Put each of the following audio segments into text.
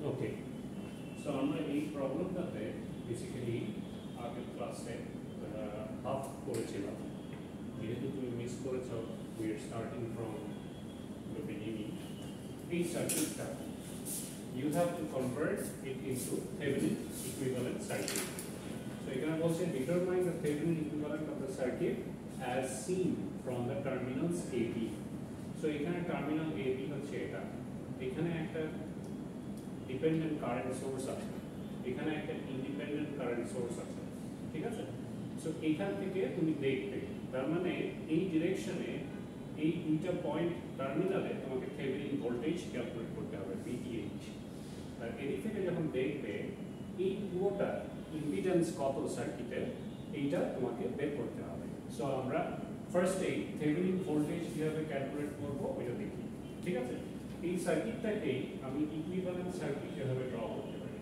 ওকে, so আমরা এই প্রবলেমটাতে basically আগের ক্লাসে হাফ করেছিলাম। যেহেতু তুমি মিস করেছ, we are starting from the beginning. এই সার্কিটটা you have to convert it into Thevenin equivalent circuit. So এখানে বলছে determine the Thevenin equivalent of the circuit as seen from the terminals AB. So এখানে terminal AB হচ্ছে এটা, এখানে একটা dependent current source আছে, এখানে একটা ইন্ডিপেন্ডেন্ট কারেন্ট সোর্স আছে, ঠিক আছে? সো এখান থেকে তুমি দেখবে, তার মানে এই ডিরেকশনে এই দুইটা পয়েন্ট টার্মিনালে তোমাকে থেভেনিন ভোল্টেজ ক্যালকুলেট করতে হবে VTH। আর এদিক থেকে যখন দেখবে এই পুরোটা ইম্পিডেন্স কত সার্কিটের, এইটা তোমাকে বের করতে হবে। সো আমরা ফার্স্টেই থেভেনিন ভোল্টেজ কিভাবে ক্যালকুলেট করবো ওইটা দেখি, ঠিক আছে? এই সার্কিটটাকেই আমি ইকুইভ্যালেন্ট সার্কিট কিভাবে ড্র করতে পারি।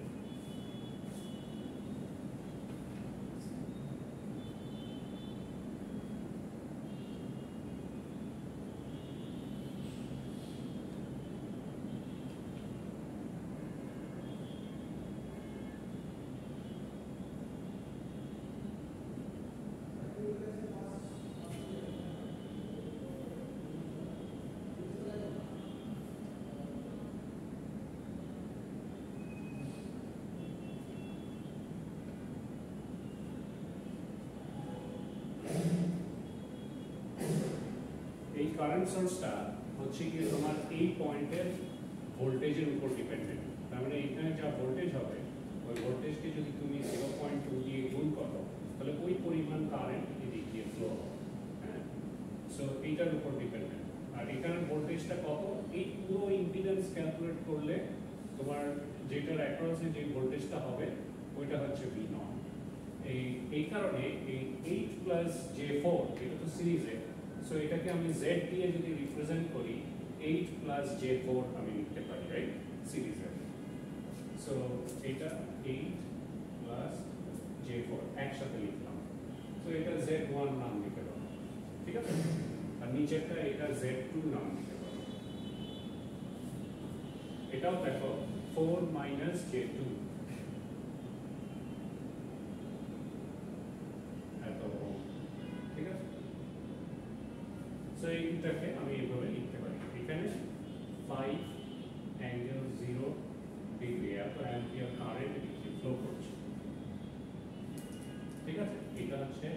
এই কারেন্ট সোর্সটা হচ্ছে কি তোমার এই পয়েন্টের ভোল্টেজের উপর ডিপেন্ডেন্ট। তার মানে এখানে যা ভোল্টেজ হবে ওই ভোল্টেজকে যদি তুমি 0.2 দিয়ে গুণ করো তাহলে ওই পরিমাণ কারেন্ট এদিক দিয়ে ফ্লো হবে। হ্যাঁ, সো এইটার উপর ডিপেন্ডেন্ট। আর এখানে ভোল্টেজটা কত, এই পুরো ইম্পিডেন্স ক্যালকুলেট করলে তোমার যেটার অ্যাক্রসে যে ভোল্টেজটা হবে ওইটা হচ্ছে V0। এই কারণে এই 8 প্লাস J4 এটা তো সিরিজে, সো এটাকে আমি Z দিয়ে যদি রিপ্রেজেন্ট করি 8 প্লাস J4 আমি লিখতে পারি, রাইট, সিরিজে। সো এটা 8 প্লাস J4 একসাথে লিখলাম, সো এটা Z1 নাম দিতে পারো, ঠিক আছে? আর নিচেরটা এটা Z2 নাম দিতে পারো। এটাও দেখো 4 মাইনাস J2 এত, ঠিক আছে? সো এইটাকে আমি এইভাবে লিখতে পারি, এখানে 5 অ্যাঙ্গেল 0 ডিগ্রি এত অ্যাম্পিয়ার কারেন্ট এদিকে ফ্লো করছে, ঠিক আছে? এটা হচ্ছে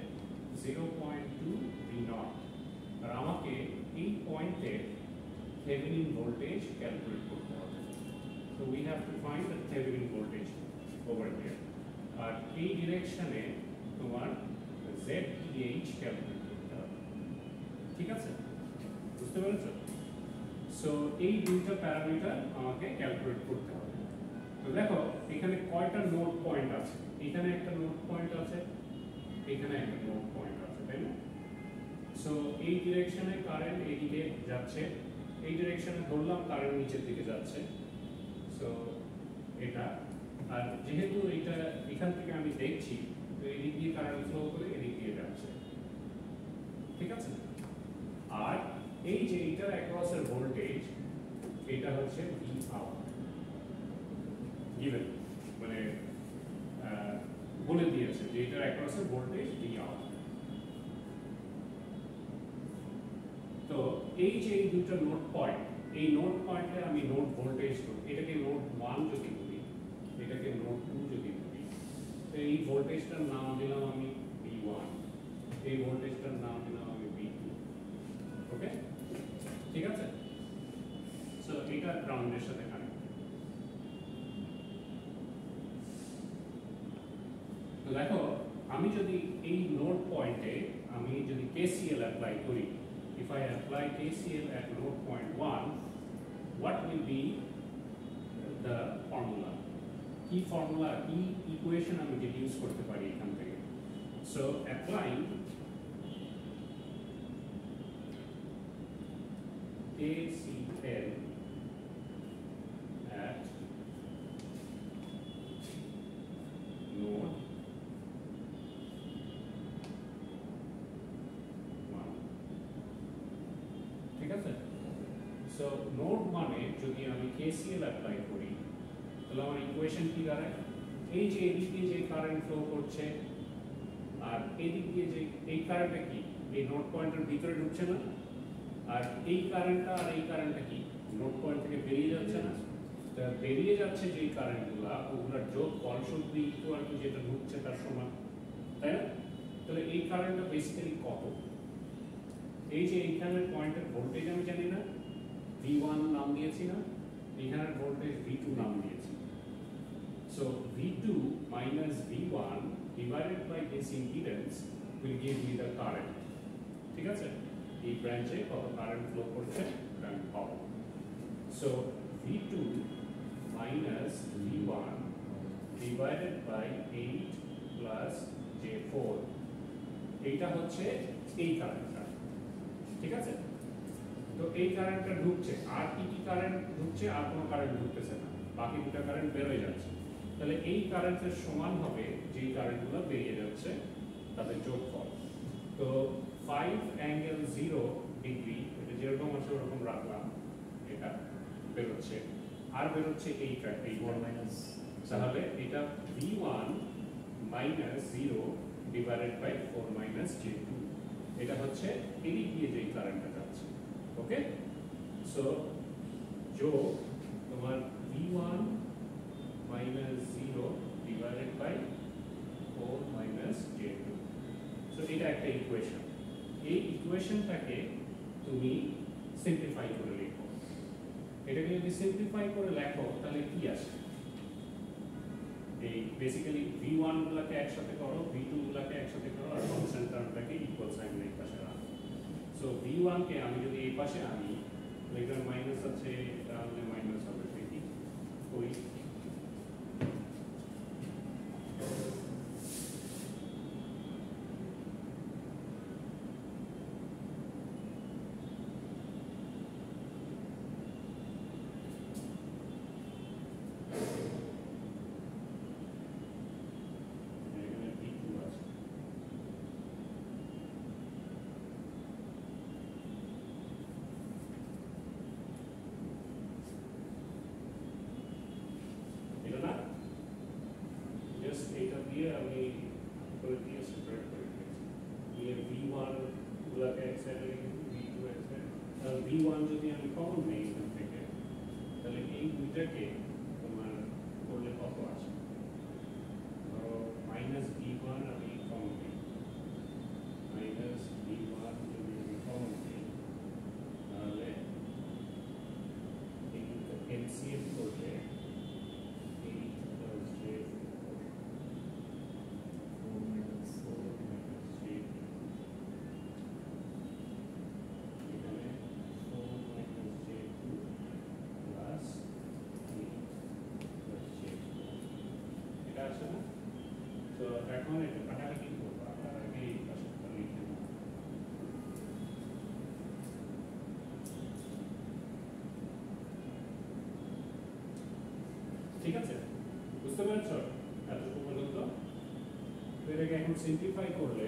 0.2 V0। আর আমাকে এই পয়েন্টে থেভেনিন ভোল্টেজ ক্যালকুলেট করতে হবে। So we have to find the Thevenin voltage over here. আর এই ডিরেকশনে তোমার ZTH ক্যালকুলেট করতে হবে, ঠিক আছে? বুঝতে পেরেছো? সো এই দুইটা প্যারামিটার আমাকে ক্যালকুলেট করতে হবে। তো দেখো এখানে কয়টা নোড পয়েন্ট আছে, এখানে একটা নোড পয়েন্ট আছে, এখানে একটা নোড পয়েন্ট আছে, তাই না? সো এই ডিরেকশনে কারেন্ট এইদিকে যাচ্ছে, এই ডিরেকশনে ধরলাম কারেন্ট নিচের দিকে যাচ্ছে। সো এটা, আর যেহেতু এটা এখান থেকে আমি দেখছি তো এদিক দিয়ে কারেন্ট ফ্লো করে এদিক দিয়ে যাচ্ছে, ঠিক আছে? আর এই যে এটার অ্যাক্রসের ভোল্টেজ এটা হচ্ছে V out given, মানে বলে দিয়েছে যে এটার অ্যাক্রসের ভোল্টেজ V out। তো এই যে এই দুটো নোড পয়েন্ট, এই নোড পয়েন্টে আমি নোড ভোল্টেজ দেব, এটাকে নোড 1 যদি বলি, এটাকে নোড 2 যদি বলি, তো এই ভোল্টেজটার নাম দিলাম আমি V1, এই ভোল্টেজটার নাম দিলাম আমি V2। ওকে, ঠিক আছে? সো এটা গ্রাউন্ডের সাথে কানেক্ট। তো দেখো আমি যদি এই নোড পয়েন্টে আমি যদি KCL অ্যাপ্লাই করি, if I apply KCL at node point 1, what will be the formula? কি ফর্মুলা, কি ইকুয়েশন আমি ডিডিউস করতে পারি এখান থেকে? So applying KCL at node 1, ঠিক আছে? সো নোড 1 এ যদি আমি KCL অ্যাপ্লাই করি তাহলে আমার ইকুয়েশন কি দাঁড়ায়, এই যে এদিক দিয়ে যে কারেন্ট ফ্লো করছে আর এদিক দিয়ে যে এই কারেন্টটা কি এই নোড পয়েন্টের ভিতরে ঢুকছে না, আর এই কারেন্টটা আর এই কারেন্টটা কি নোড পয়েন্ট থেকে বেরিয়ে যাচ্ছে না, তা বেরিয়ে যাচ্ছে যে কারেন্টগুলা ওগুলোর যোগ ফল শুড বি ইকুয়াল টু যেটা ঢুকছে তার সমান, তাই না? তাহলে এই কারেন্টটা বেসিক্যালি কত, এই যে এইখানের পয়েন্টের ভোল্টেজ আমি জানি না, V1 নাম দিয়েছি না, এইখানের ভোল্টেজ V2 নাম দিয়েছি। So V2 minus V1 divided by this impedance will give me the current. ঠিক আছে, এই ব্রাঞ্চে কত কারেন্ট ফ্লো করছে আমি পাবো। So V2 minus V1 divided by 8 plus J4, এইটা হচ্ছে এই কারেন্টটা, ঠিক আছে? তো এই কারেন্টটা ঢুকছে, আর কি কি কারেন্ট ঢুকছে, আর কোনো কারেন্ট ঢুকতেছে না, বাকি দুটো কারেন্ট বেরোয় যাচ্ছে। তাহলে এই কারেন্টের সমান হবে যেই কারেন্টগুলো বেরিয়ে যাচ্ছে তাদের যোগফল। তো 5 অ্যাঙ্গেল 0 ডিগ্রি, এটা যেরকম আছে ওরকম রাখলাম, এটা বেরোচ্ছে, আর বেরোচ্ছে এইটা এই 1 মাইনাস, তাহলে এটা V1 minus 0 divided by 4 minus J2, এটা হচ্ছে এদিক দিয়ে যেই কারেন্টটা যাচ্ছে। ওকে, সো যোগ তোমার V1 minus 0 divided by 4 minus J2, so এটা একটা ইকুয়েশন। এই ইকুয়েশনটাকে তুমি সিম্পলিফাই করে লেখো, এটাকে যদি সিম্পলিফাই করে লেখো তাহলে কি আসে, এই বেসিক্যালি V1 গুলোকে একসাথে করো, V2 গুলোকে একসাথে করো, আর কনস্ট্যান্ট টার্মটাকে ইকুয়াল সাইন এই পাশে রাখো। সো V1 কে আমি যদি এই পাশে আনি, এখানে মাইনাস আছে, এটা আনলে মাইনাস হবে, দেখি ওই এটা দিয়ে আমি করে দিয়ে সেপারেট করে দিয়েছি, দিয়ে V1 গুলাকে এক সাইডে রেখে V2 এক সাইডে, আর V1 যদি আমি কমন নেই এখান থেকে, তাহলে এই দুইটাকে তোমার করলে কত আসে, ধরো মাইনাস V1 আমি কমন নেই, মাইনাস V1 যদি আমি কমন নেই, তাহলে এই দুটো LCM করলে এখন এটা কাটাকাটি করবো, আপনার আগে এই পাশেরটা লিখে নেব। ঠিক আছে, বুঝতে পেরেছ এতটুকু পর্যন্ত? এটাকে এখন সিম্পলিফাই করলে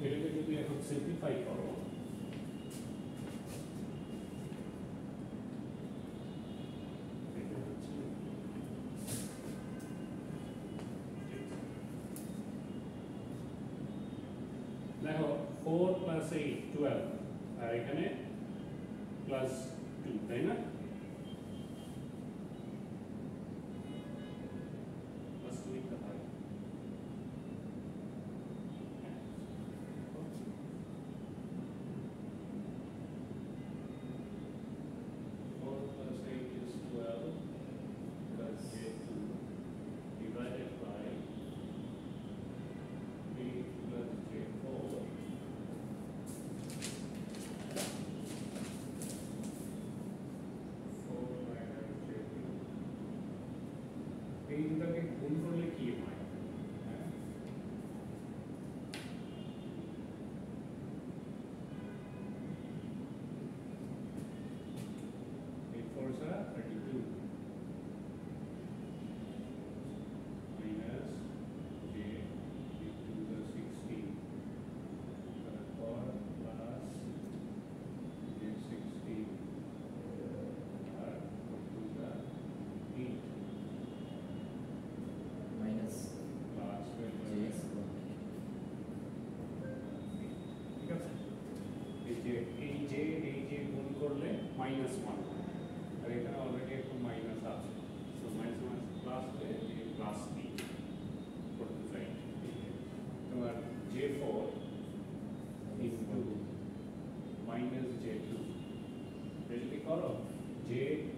এটাকে যদি এখন সিম্পলিফাই করো, দেখো 4 প্লাস 8 12, আর এখানে প্লাস 2, তাই না? প্লাস 2 লিখতে হয়, যে এই যে গুণ করলে -1 আর এখানে অলরেডি একটু মাইনাস আছে, সো মাইনাস মাইনাস প্লাস হয়ে এই প্লাস বি করতে চাই। তোমার J4 ইনটু মাইনাস J2 যদি করো J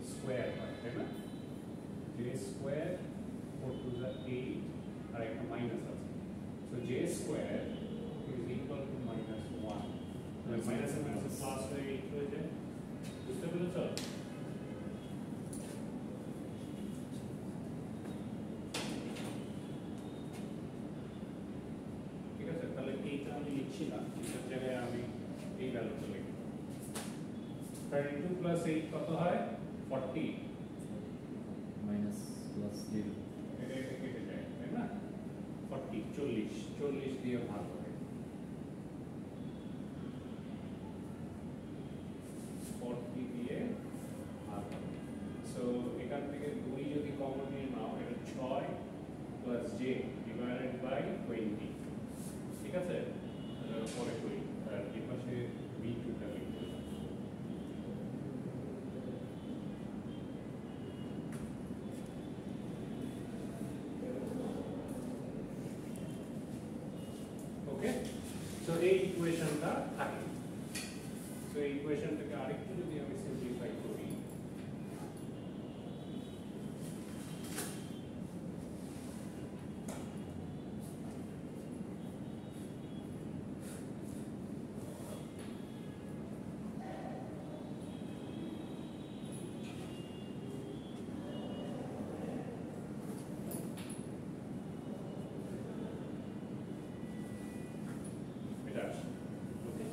স্কয়ার হয়, তাই না? J স্কয়ার 4 to the 8 আর একটা মাইনাস আছে, so J square is equal to -1, minus এর মাইনাস প্লাস হয়ে 8 হয়ে যায়। বুঝতে পেরেছো? ঠিক আছে, তাহলে এইটা আমি লিখছি না, এটার জায়গায় আমি এই ভ্যালুটা লিখব। 32 প্লাস 8 কত হয়? 40 মাইনাস প্লাস 0 এটা কেটে যায়, তাই না? 40 40 দিয়ে ভাগ হবে, 40 দিয়ে ভাগ হবে। সো এখান থেকে 2 যদি কমন নিয়ে নাও, এটা 6 প্লাস j ডিভাইডেড বাই 20, ঠিক আছে? পরে করি, আর এই পাশে b2 টা লিখতে হবে। ওকে, সো এই ইকুয়েশনটা থাকে। সো এই ইকুয়েশনটাকে আরেকটু যদি আমি সিম্পলিফাই করি, এটা আসে। ওকে,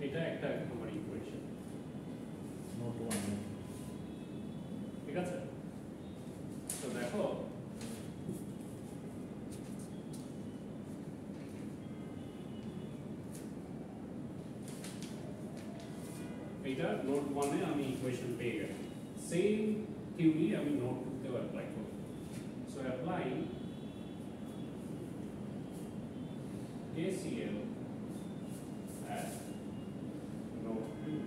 এটা একটা আমার ইকুয়েশন, নোট 1 ঠিক আছে? তো দেখো এটা নোট 1 এ আমি ইকুয়েশন পেয়ে গেছি, সেম থিওরি আমি নোট 2 তেও অ্যাপ্লাই করব। So apply KCL at note 2।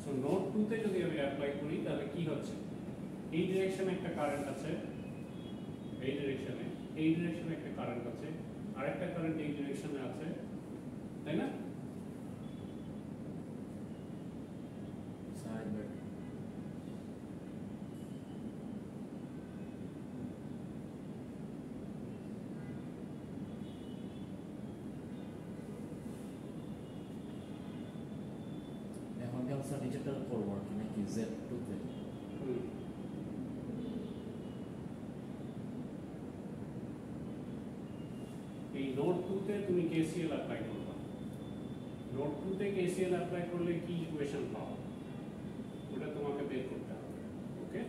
So note 2 তে যদি আমি অ্যাপ্লাই করি তাহলে কি হচ্ছে? এই ডিরেকশনে একটা কারেন্ট আছে, এই ডিরেকশনে একটা কারেন্ট আছে, আরেকটা কারেন্ট এই ডিরেকশনে আছে, তাই না? সাইড বাই এখন কি আমরা ডিজিটাল ফরওয়ার্ড নাকি Z2 তে? এই নোট 2 তে তুমি KCL অ্যাপ্লাই করবে। নোট 2 তে KCL অ্যাপ্লাই করলে কি ইকুয়েশন পাও, ওটা তোমাকে বের করতে হবে। ওকে,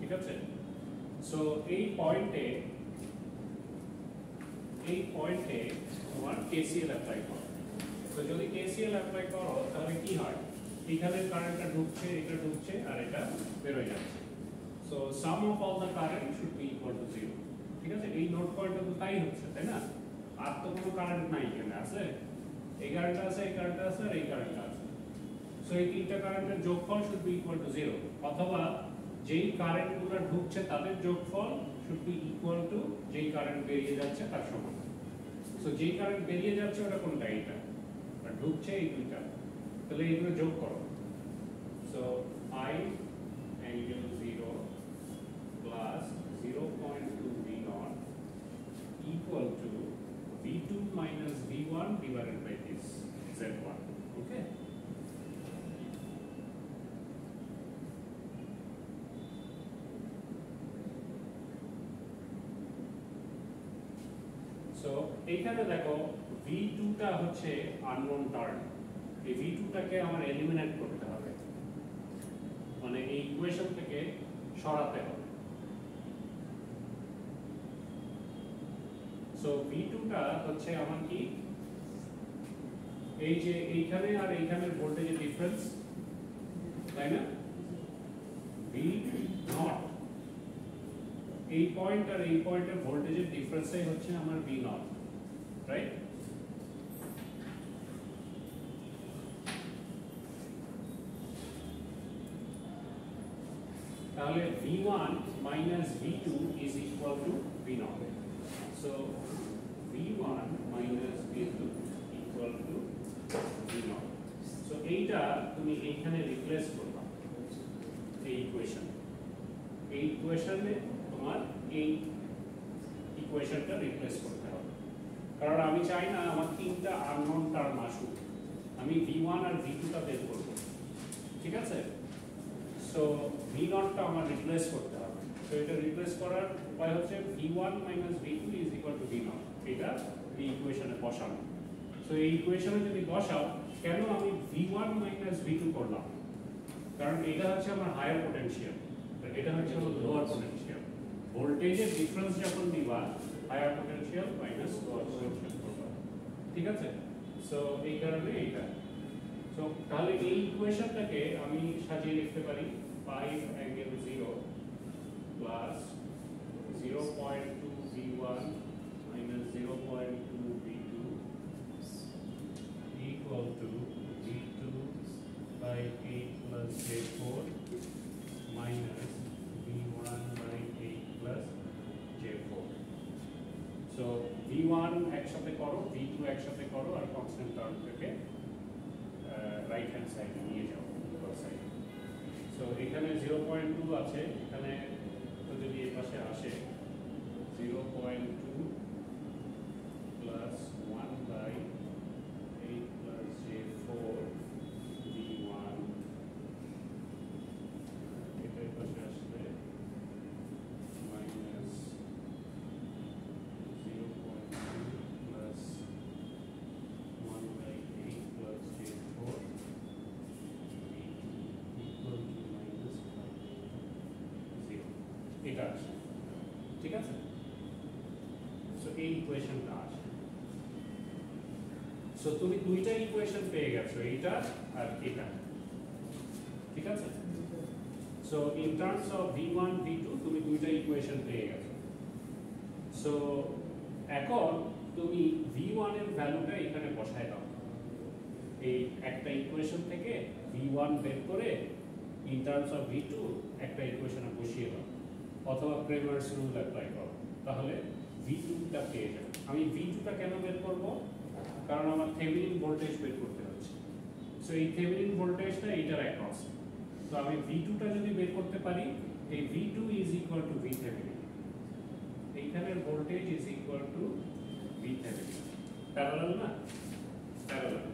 ঠিক আছে? সো এই পয়েন্টে তোমার KCL অ্যাপ্লাই করো। তো যদি KCL অ্যাপ্লাই করো তাহলে কি হয়? এখানে কারেন্টটা ঢুকছে, এটা ঢুকছে, আর এটা বের হয়ে যাচ্ছে। So some of all the current should be equal to 0। ঠিক আছে, এই নোট পয়েন্টে তো তাই হচ্ছে, তাই না? আর তো কোনো কারেন্ট নাই এখানে, আছে এই কারেন্টটা আছে, এই কারেন্টটা আছে, আর এই কারেন্টটা আছে। সো এই তিনটা কারেন্টের যোগফল শুড বি ইকুয়াল টু 0, অথবা যেই কারেন্টগুলো ঢুকছে তাদের যোগফল শুড বি ইকুয়াল টু যেই কারেন্ট বেরিয়ে যাচ্ছে তার সমান। সো যেই কারেন্ট বেরিয়ে যাচ্ছে ওটা কোনটা, এইটা, আর ঢুকছে এই দুইটা, তাহলে এইগুলো যোগ করো। So I angle 0 plus 0.2 V0 equal to V2 minus V1 divided by this Z1. Okay? So এখানে দেখো V2 টা হচ্ছে unknown টার্ম, এই V2 টাকে আমার এলিমিনেট করতে হবে, মানে এই ইকুয়েশন থেকে সরাতে হবে। সো V2 টা হচ্ছে আমার কি, এই যে এইখানে আর এইখানের ভোল্টেজের ডিফারেন্স, তাই না? V0, এই পয়েন্ট আর এই পয়েন্টের ভোল্টেজের ডিফারেন্সই হচ্ছে আমার V0, রাইট? তাহলে V1 minus V2 is equal to V0. So V1 minus V2 equal to V0. So এইটা তুমি এইখানে রিপ্লেস করবা, এই ইকুয়েশন, এই ইকুয়েশনে তোমার এই ইকুয়েশনটা রিপ্লেস করতে হবে, কারণ আমি চাই না আমার তিনটা আননোন টার্ম আসুক, আমি V1 আর V2 টা বের করব, ঠিক আছে? সো V0 টা আমার রিপ্লেস করতে হবে। সো এটা রিপ্লেস করার উপায় হচ্ছে V1 minus V2 is equal to V0, এটা এই ইকুয়েশনে বসানো। সো এই ইকুয়েশনে যদি বসাও, কেন আমি V1 minus V2 করলাম? কারণ এটা হচ্ছে আমার হায়ার পটেনশিয়াল, এটা হচ্ছে আমার লোয়ার পটেনশিয়াল। ভোল্টেজের ডিফারেন্স যখন দিবা, higher potential minus lower potential করবা, ঠিক আছে? সো এই কারণে এইটা। সো তাহলে এই ইকুয়েশনটাকে আমি সাজিয়ে লিখতে পারি 5 angle 0 plus 0.2 V1 minus 0.2 V2 equal to V2 by 8 plus J4 minus V1 by 8 plus J4. So V1 একসাথে করো, V2 একসাথে করো, আর কনস্ট্যান্ট টার্ম থেকে রাইট হ্যান্ড সাইডে নিয়ে যাও, লোয়ার সাইডে। সো এখানে 0.2 আছে, এখানে তো যদি এই পাশে আসে 0.2 plus 1 by 8 plus J4 V1, এটার পাশে আসলে minus 0.2 plus 1 by 8 plus J4 equal to minus 0, এটা আসে, ঠিক আছে? সো এই ইকুয়েশনটা আসে। সো তুমি দুইটা ইকুয়েশন পেয়ে গেছো, এইটা আর এটা, ঠিক আছে? So in terms of V1 V2 তুমি দুইটা ইকুয়েশন পেয়ে গেছো। সো এখন তুমি V1 এর ভ্যালুটা এখানে বসায় দাও, এই একটা ইকুয়েশন থেকে V1 বের করে ইন টার্মস অফ V2 একটা ইকুয়েশনে বসিয়ে দাও, অথবা ক্রেমারস রুল অ্যাপ্লাই করো, তাহলে V2 টা পেয়ে যাবে। আমি V2 টা কেন বের করব? কারণ আমার থেভেনিন ভোল্টেজ বের করতে হচ্ছে। সো এই থেভেনিন ভোল্টেজটা এইটার অ্যাক্রস। তো আমি V2 টা যদি বের করতে পারি, এই V2 is equal to VThevenin, এইখানের voltage is equal to VThevenin, parallel না? প্যারালাল।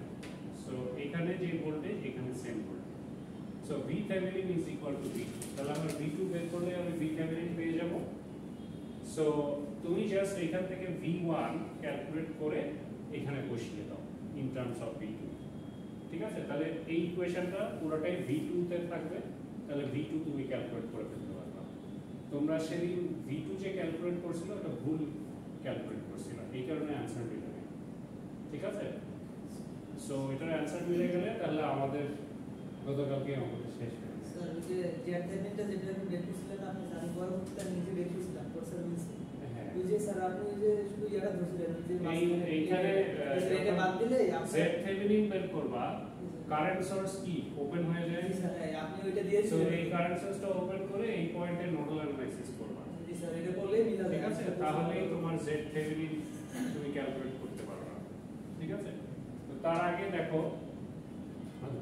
সো এখানে যে ভোল্টেজ, এখানে same voltage. So VThevenin is equal to V2, তাহলে আমার V2 বের করলে আমি VThevenin পেয়ে যাব। সো তুমি জাস্ট এখান থেকে V1 ক্যালকুলেট করে এখানে বসিয়ে দাও ইন টার্মস অফ V2, ঠিক আছে? তাহলে এই ইকুয়েশনটা পুরোটাই V2 তে থাকবে, তাহলে V2 তুমি ক্যালকুলেট করে ফেলতে পারবে। তোমরা সেদিন V2 যে ক্যালকুলেট করছিল ওটা ভুল ক্যালকুলেট করছিল, এই কারণে অ্যানসার মিলে নেই, ঠিক আছে? সো এটার অ্যানসার মিলে গেলে তাহলে আমাদের গতকালকে আমাদের শেষ হয়ে গেছে। স্যার ওই যে জ্যাট থেভেনিনটা যেটা আপনি বের করছিলেন, আপনি জানি পরবর্তীতে নিজে বের করছিলেন, কোর্সের মিলছে। হ্যাঁ ওই যে স্যার আপনি ওই যে শুধু ইয়াটা ধরছিলেন ওই যে এইখানে এটা বাদ দিলে আপনি Z থেভেনিন বের করবা, কারেন্ট সোর্স কি ওপেন হয়ে যায়। জি স্যার আপনি ওইটা সো দিয়েছিলেন। এই কারেন্ট সোর্সটা ওপেন করে এই পয়েন্টে নোডাল অ্যানালাইসিস করবা। জি স্যার এটা করলেই মিলা ঠিক যায়। আছে, তাহলেই তোমার Z থেভেনিন তুমি ক্যালকুলেট করতে পারবা। ঠিক আছে, তো তার আগে দেখো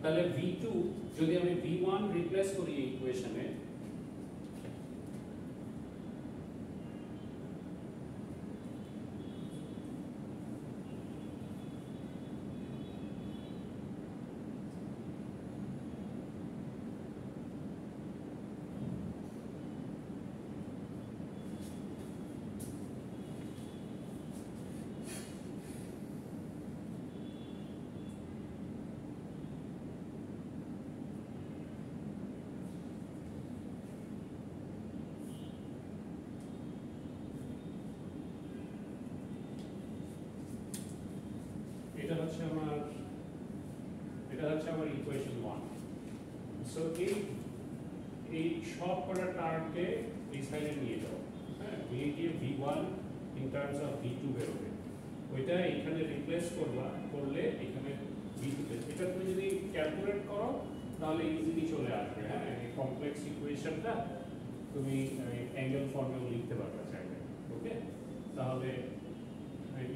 তাহলে V2 যদি আমি V1 রিপ্লেস করি এই ইকুয়েশনে, এটা হচ্ছে আমার ইকুয়েশন 1। সো এই সব কটা টার্মকে এই সাইডে নিয়ে যাও। হ্যাঁ, নিয়ে গিয়ে V1 in terms of V2 বেরোবে, ওইটা এখানে রিপ্লেস করলে এখানে V2 এটা তুমি যদি ক্যালকুলেট করো তাহলে ইজিলি চলে আসবে। হ্যাঁ, এই কমপ্লেক্স ইকুয়েশনটা তুমি অ্যাঙ্গেল ফর্মেও লিখতে পারবে চাইলে। ওকে, তাহলে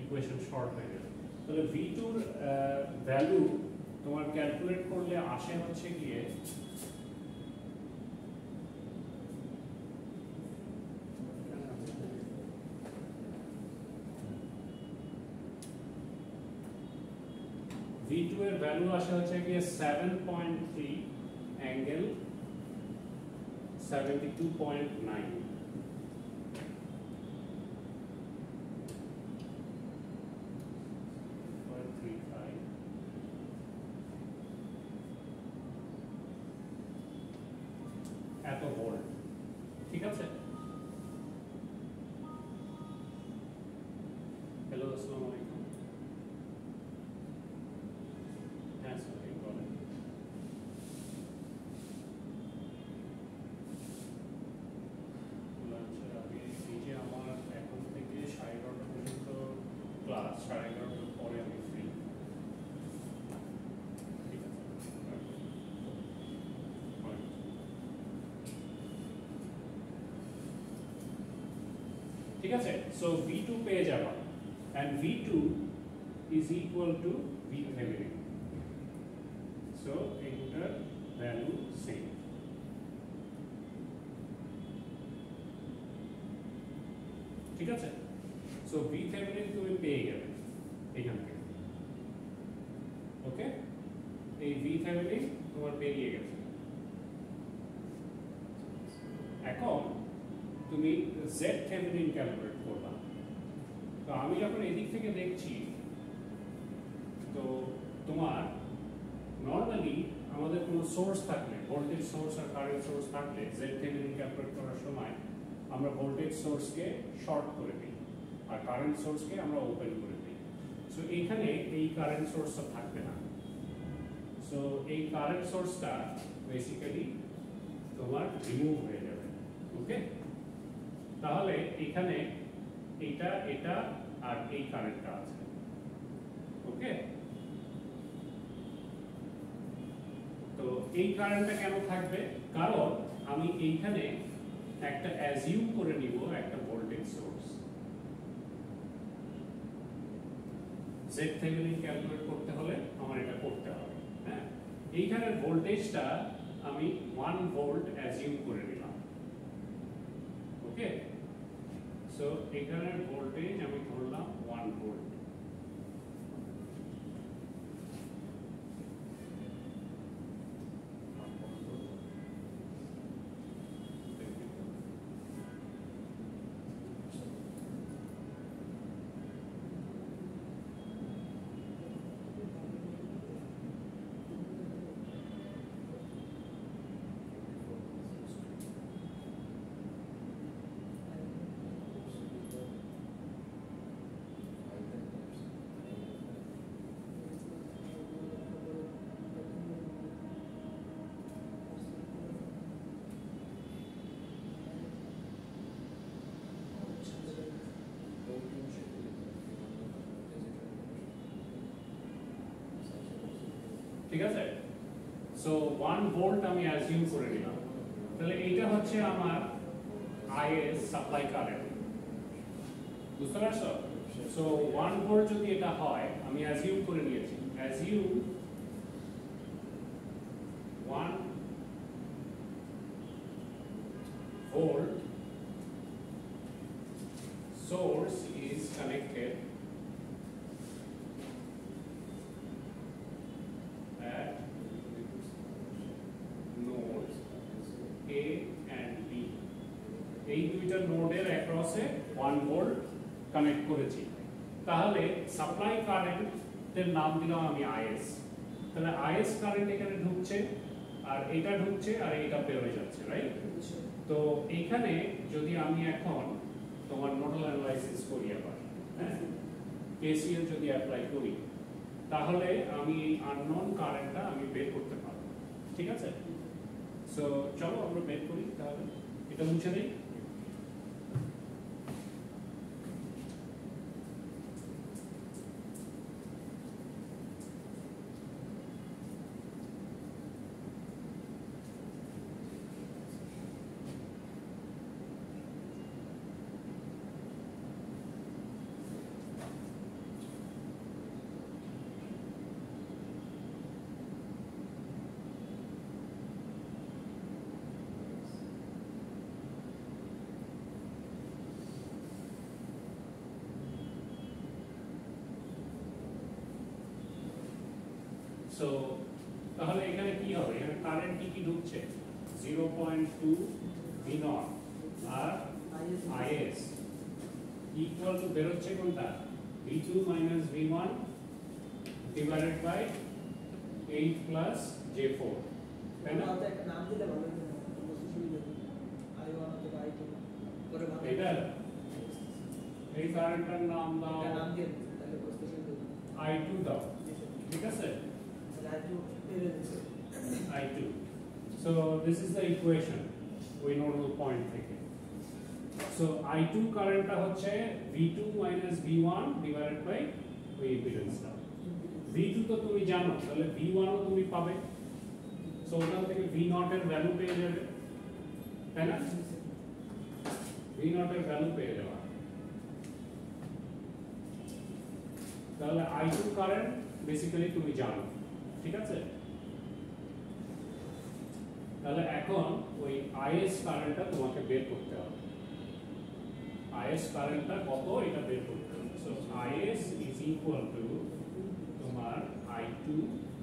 ইকুয়েশন শর্ট হয়ে যাবে। তাহলে V2 এর ভ্যালু তোমার ক্যালকুলেট করলে আসে হচ্ছে গিয়ে V2 এর ভ্যালু আসে হচ্ছে গিয়ে 7.3 অ্যাঙ্গেল 72.9। এত ভোল্ট। ঠিক আছে, হ্যালো আসসালামু আলাইকুম। হ্যাঁ সরি বলেন। লাঞ্চের আগে এই যে আমার এখন থেকে 11:30 পর্যন্ত ক্লাস, 11:30 পরে আমি ফ্রি। ঠিক আছে, ঠিক আছে। সো V2 পেয়ে যাবা, and V2 is equal to VThevenin. So enter value same. ঠিক আছে, সো VThevenin তুমি পেয়ে গেলে এখান থেকে। ওকে, এই VThevenin তোমার পেরিয়ে গেছে। এখন তুমি Z থেভেনিন ক্যালকুলেট করবা। তো আমি যখন এদিক থেকে দেখছি, তো তোমার নর্মালি আমাদের কোনো সোর্স থাকলে, ভোল্টেজ সোর্স আর কারেন্ট সোর্স থাকলে Z থেভেনিন ক্যালকুলেট করার সময় আমরা ভোল্টেজ সোর্সকে শর্ট করে দিই আর কারেন্ট সোর্সকে আমরা ওপেন করে দিই। সো এইখানে এই কারেন্ট সোর্সটা থাকবে না। সো এই কারেন্ট সোর্সটা বেসিক্যালি তোমার রিমুভ হয়ে যাবে। ওকে, তাহলে এখানে এটা আর এই কারেন্টটা আছে। ওকে, তো এই কারেন্টটা কেন থাকবে? কারণ আমি এইখানে একটা অ্যাজিউম করে নিব একটা voltage source. Z Thevenin calculate করতে হলে আমার এটা করতে হবে। হ্যাঁ, এইখানের ভোল্টেজটা আমি 1 ভোল্ট অ্যাজিউম করে নিলাম। ওকে, সো এখানের ভোল্টেজ আমি ধরলাম 1 ভোল্ট। ঠিক আছে? সো 1 ভোল্ট আমি অ্যাজিউম করে নিলাম, তাহলে এইটা হচ্ছে আমার আইএস সাপ্লাই কারেন্ট, বুঝতে পারছো? সো 1 ভোল্ট যদি এটা হয়, আমি অ্যাজিউম করে নিয়েছি, assume 1 volt source is connected at nodes A and B. এই দুইটা নোডের অ্যাক্রসে 1 ভোল্ট কানেক্ট করেছি, তাহলে সাপ্লাই কারেন্টের নাম দিলাম আমি আইএস। তাহলে আইএস কারেন্ট এখানে ঢুকছে, আর এটা ঢুকছে, আর এটা বের হয়ে যাচ্ছে, রাইট? তো এইখানে যদি আমি এখন তোমার নোডাল অ্যানালাইসিস করি আবার, হ্যাঁ, কেসিএল যদি অ্যাপ্লাই করি, তাহলে আমি এই আননোন কারেন্টটা আমি বের করতে পারবো, ঠিক আছে? সো চলো আমরা বের করি, তাহলে এটা মুছে দেই। সো তাহলে এখানে কি হবে? এখানে কারেন্ট কি ঢুকছে? 0.2 ভি নট আর আইএস ইকুয়াল টু বেরোচ্ছে কোনটা? V2 minus V1 divided by 8 plus J4, তাই না? একটা নাম দিলে ভালো হতো, বুঝতে সুবিধা হতো। I1 অথবা I2 করে ভালো। এটা এই কারেন্টটার নাম দাও, একটা নাম দিয়ে দিন, তাহলে বুঝতে সুবিধা হতো। I2 দাও, ঠিক আছে? I2 বের হচ্ছে। I2. So this is the equation we nodal point থেকে। So I2 কারেন্টটা হচ্ছে V2 minus V1 divided by ওই ইম্পিডেন্সটা। V2 তো তুমি জানো, তাহলে V1 ও তুমি পাবে। সো ওখান থেকে V0 এর ভ্যালু পেয়ে যাবে, তাই না? V0 এর ভ্যালু পেয়ে যাওয়া, তাহলে I2 কারেন্ট বেসিক্যালি তুমি জানো, ঠিক আছে? তাহলে এখন ওই আইএস কারেন্টটা তোমাকে বের করতে হবে, আইএস কারেন্টটা কত এটা বের করতে হবে। So is is equal two তোমার I2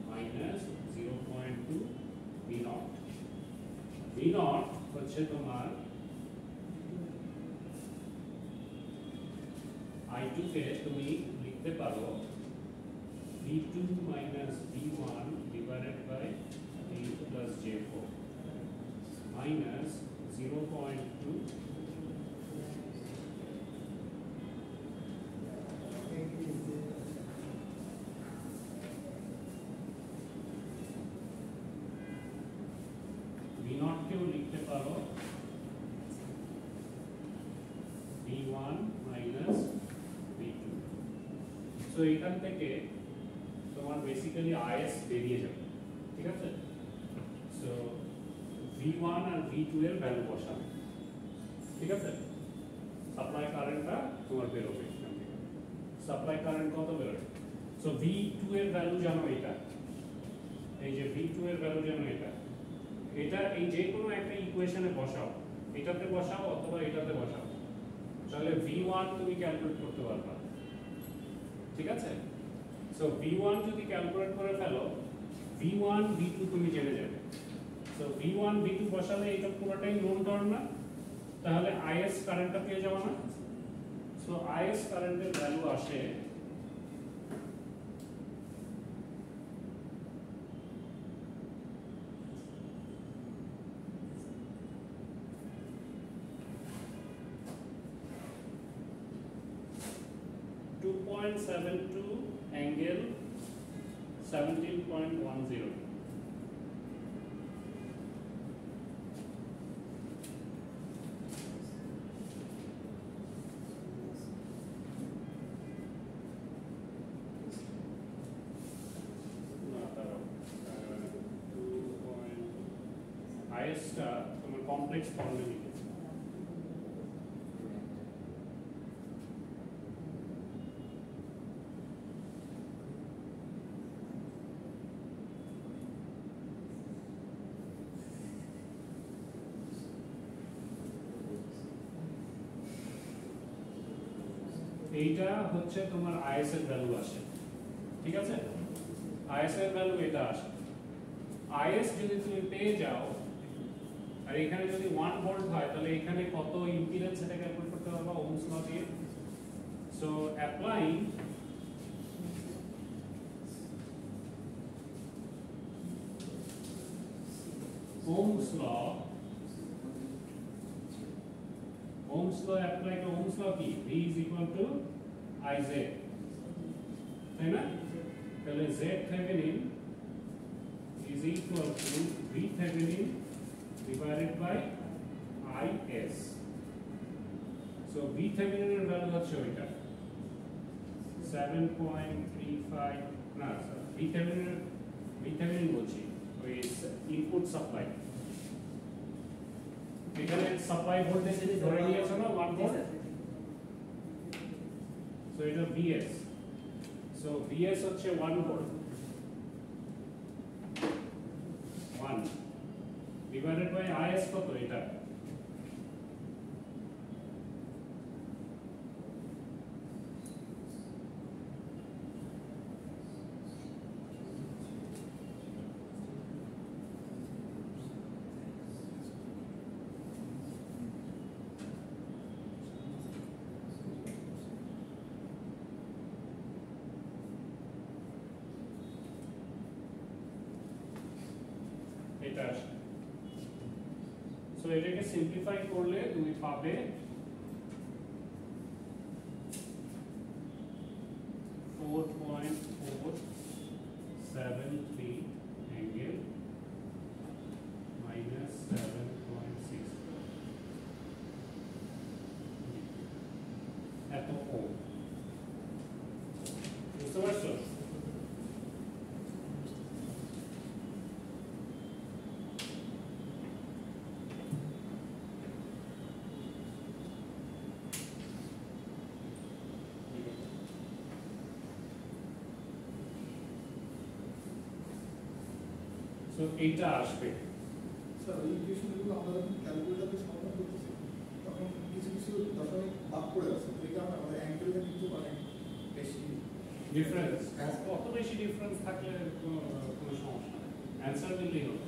মাইনাস 0.2 V0। V0 হচ্ছে তোমার I2 কে তুমি লিখতে পারো V2 minus V1 divided by 8 plus J4 minus 0.2 V0 কেও লিখতে পারো V1 minus V2। সো এখান থেকে তোমার বেসিক্যালি আইএস বেরিয়ে যাবে, ঠিক আছে? সো V1 আর V2 এর ভ্যালু বসাবে, ঠিক আছে? সাপ্লাই কারেন্টটা তোমার বেরোবে এখান থেকে। সাপ্লাই কারেন্ট কত বেরোবে? সো V2 এর ভ্যালু জানো এটা, এই যে V2 এর ভ্যালু জানো এটা, এটা এই যে কোনো একটা ইকুয়েশনে বসাও, এটাতে বসাও অথবা এটাতে বসাও, তাহলে V1 তুমি ক্যালকুলেট করতে পারবা, ঠিক আছে? সো V1 যদি ক্যালকুলেট করে ফেলো, V1 V2 তুমি জেনে যাবে। সো V1 V2 বসালে এটা পুরোটাই নোন টার্ম না, তাহলে আইএস কারেন্টটা পেয়ে যাবো না? সো আইএস কারেন্টের ভ্যালু আসে .72 angle 17.10। না, দাঁড়াও। আইএসটা তোমার কমপ্লেক্স ফর্মে লিখেছে। এইটা হচ্ছে তোমার আইএস এর ভ্যালু আসে, ঠিক আছে? আইএস এর ভ্যালু এটা আসে। আইএস যদি তুমি পেয়ে যাও আর এখানে যদি 1 ভোল্ট হয় তাহলে এখানে কত ইম্পিডেন্স এটা ক্যালকুলেট করতে হবে ওহমস ল দিয়ে। So applying Ohm's law, apply to Ohm's law কি? V is equal to IZ, তাই না? তাহলে Z Thevenin is equal to V Thevenin divided by IS. So V Thevenin এর ভ্যালু হচ্ছে ওইটা 7.35 না V Thevenin বলছি ওই ইনপুট সাপ্লাই, এখানে সাপ্লাই ভোল্টেজ ধরে নিয়েছো না 1 ভোল্ট, সো এটা VS, সো VS হচ্ছে 1 ভোল্ট 1 ডিভাইডেড বাই IS কত এটা এটা আসে। সো এটাকে সিম্পলিফাই করলে তুমি পাবে 4.473 অ্যাঙ্গেল মাইনাস 7.6 এত ওহম। বুঝতে পারছো? সো এইটা আসবে। স্যার এই ইকুয়েশনগুলো আমরা যখন ক্যালকুলেটরে সমাধান করতেছি তখন কিছু কিছু দশমিক বাদ পড়ে আছে, এই কারণে আমাদের অ্যাঙ্গেলটা কিন্তু অনেক বেশি ডিফারেন্স, কত বেশি ডিফারেন্স থাকলে কোনো সমস্যা নেই, অ্যান্সার দিলেই হলো,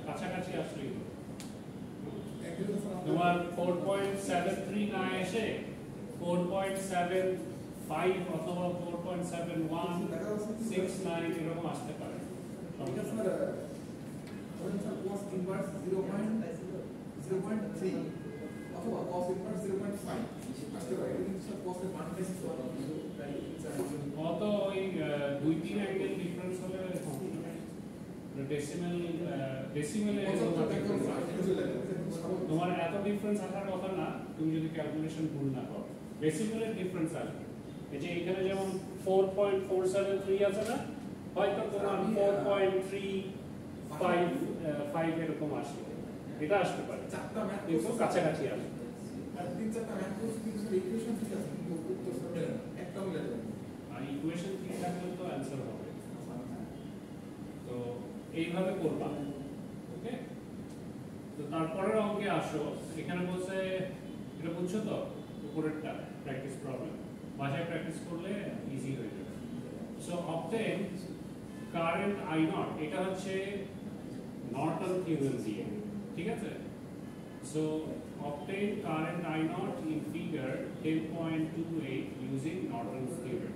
কাছাকাছি আসলেই হলো। তোমার 4.73 না এসে 4.75 অথবা 4.7169 এরকম আসতে পারে। cos inverse 0.3 অথবা cos inverse 0.5 আসতে পারে, কিন্তু স্যার cos এর মান বেশি তো অত ওই 2-3 অ্যাঙ্গেল ডিফারেন্স হলে ডেসিমেলে তোমার এত ডিফারেন্স আসার কথা না, তুমি যদি ক্যালকুলেশন ভুল না করো, ডেসিমেলের ডিফারেন্স আসবে। এই যে এখানে যেমন 4.473 আছে না, হয়তো তোমার 4.35 এরকম আসবে, এটা আসতে পারে, কিন্তু কাছাকাছি আসবে। আর তিন চারটা ম্যাথ কোর্স কিন্তু ইকুয়েশন ঠিক আছে, কিন্তু উত্তর স্যার একটা মিলে যাবে, আর ইকুয়েশন ঠিক থাকলে তো অ্যানসার হবে। তো এইভাবে করবা, ওকে? তো তারপরের অঙ্কে আসো, এখানে বলছে এটা বুঝছো তো, উপরেরটা প্র্যাকটিস প্রবলেম, বাসায় প্র্যাকটিস করলে ইজি হয়ে যাবে। So obtain current I naught, এটা হচ্ছে নর্টন থিওরেম দিয়ে, ঠিক আছে? So obtain current I naught in figure 10.28 using Norton's theorem.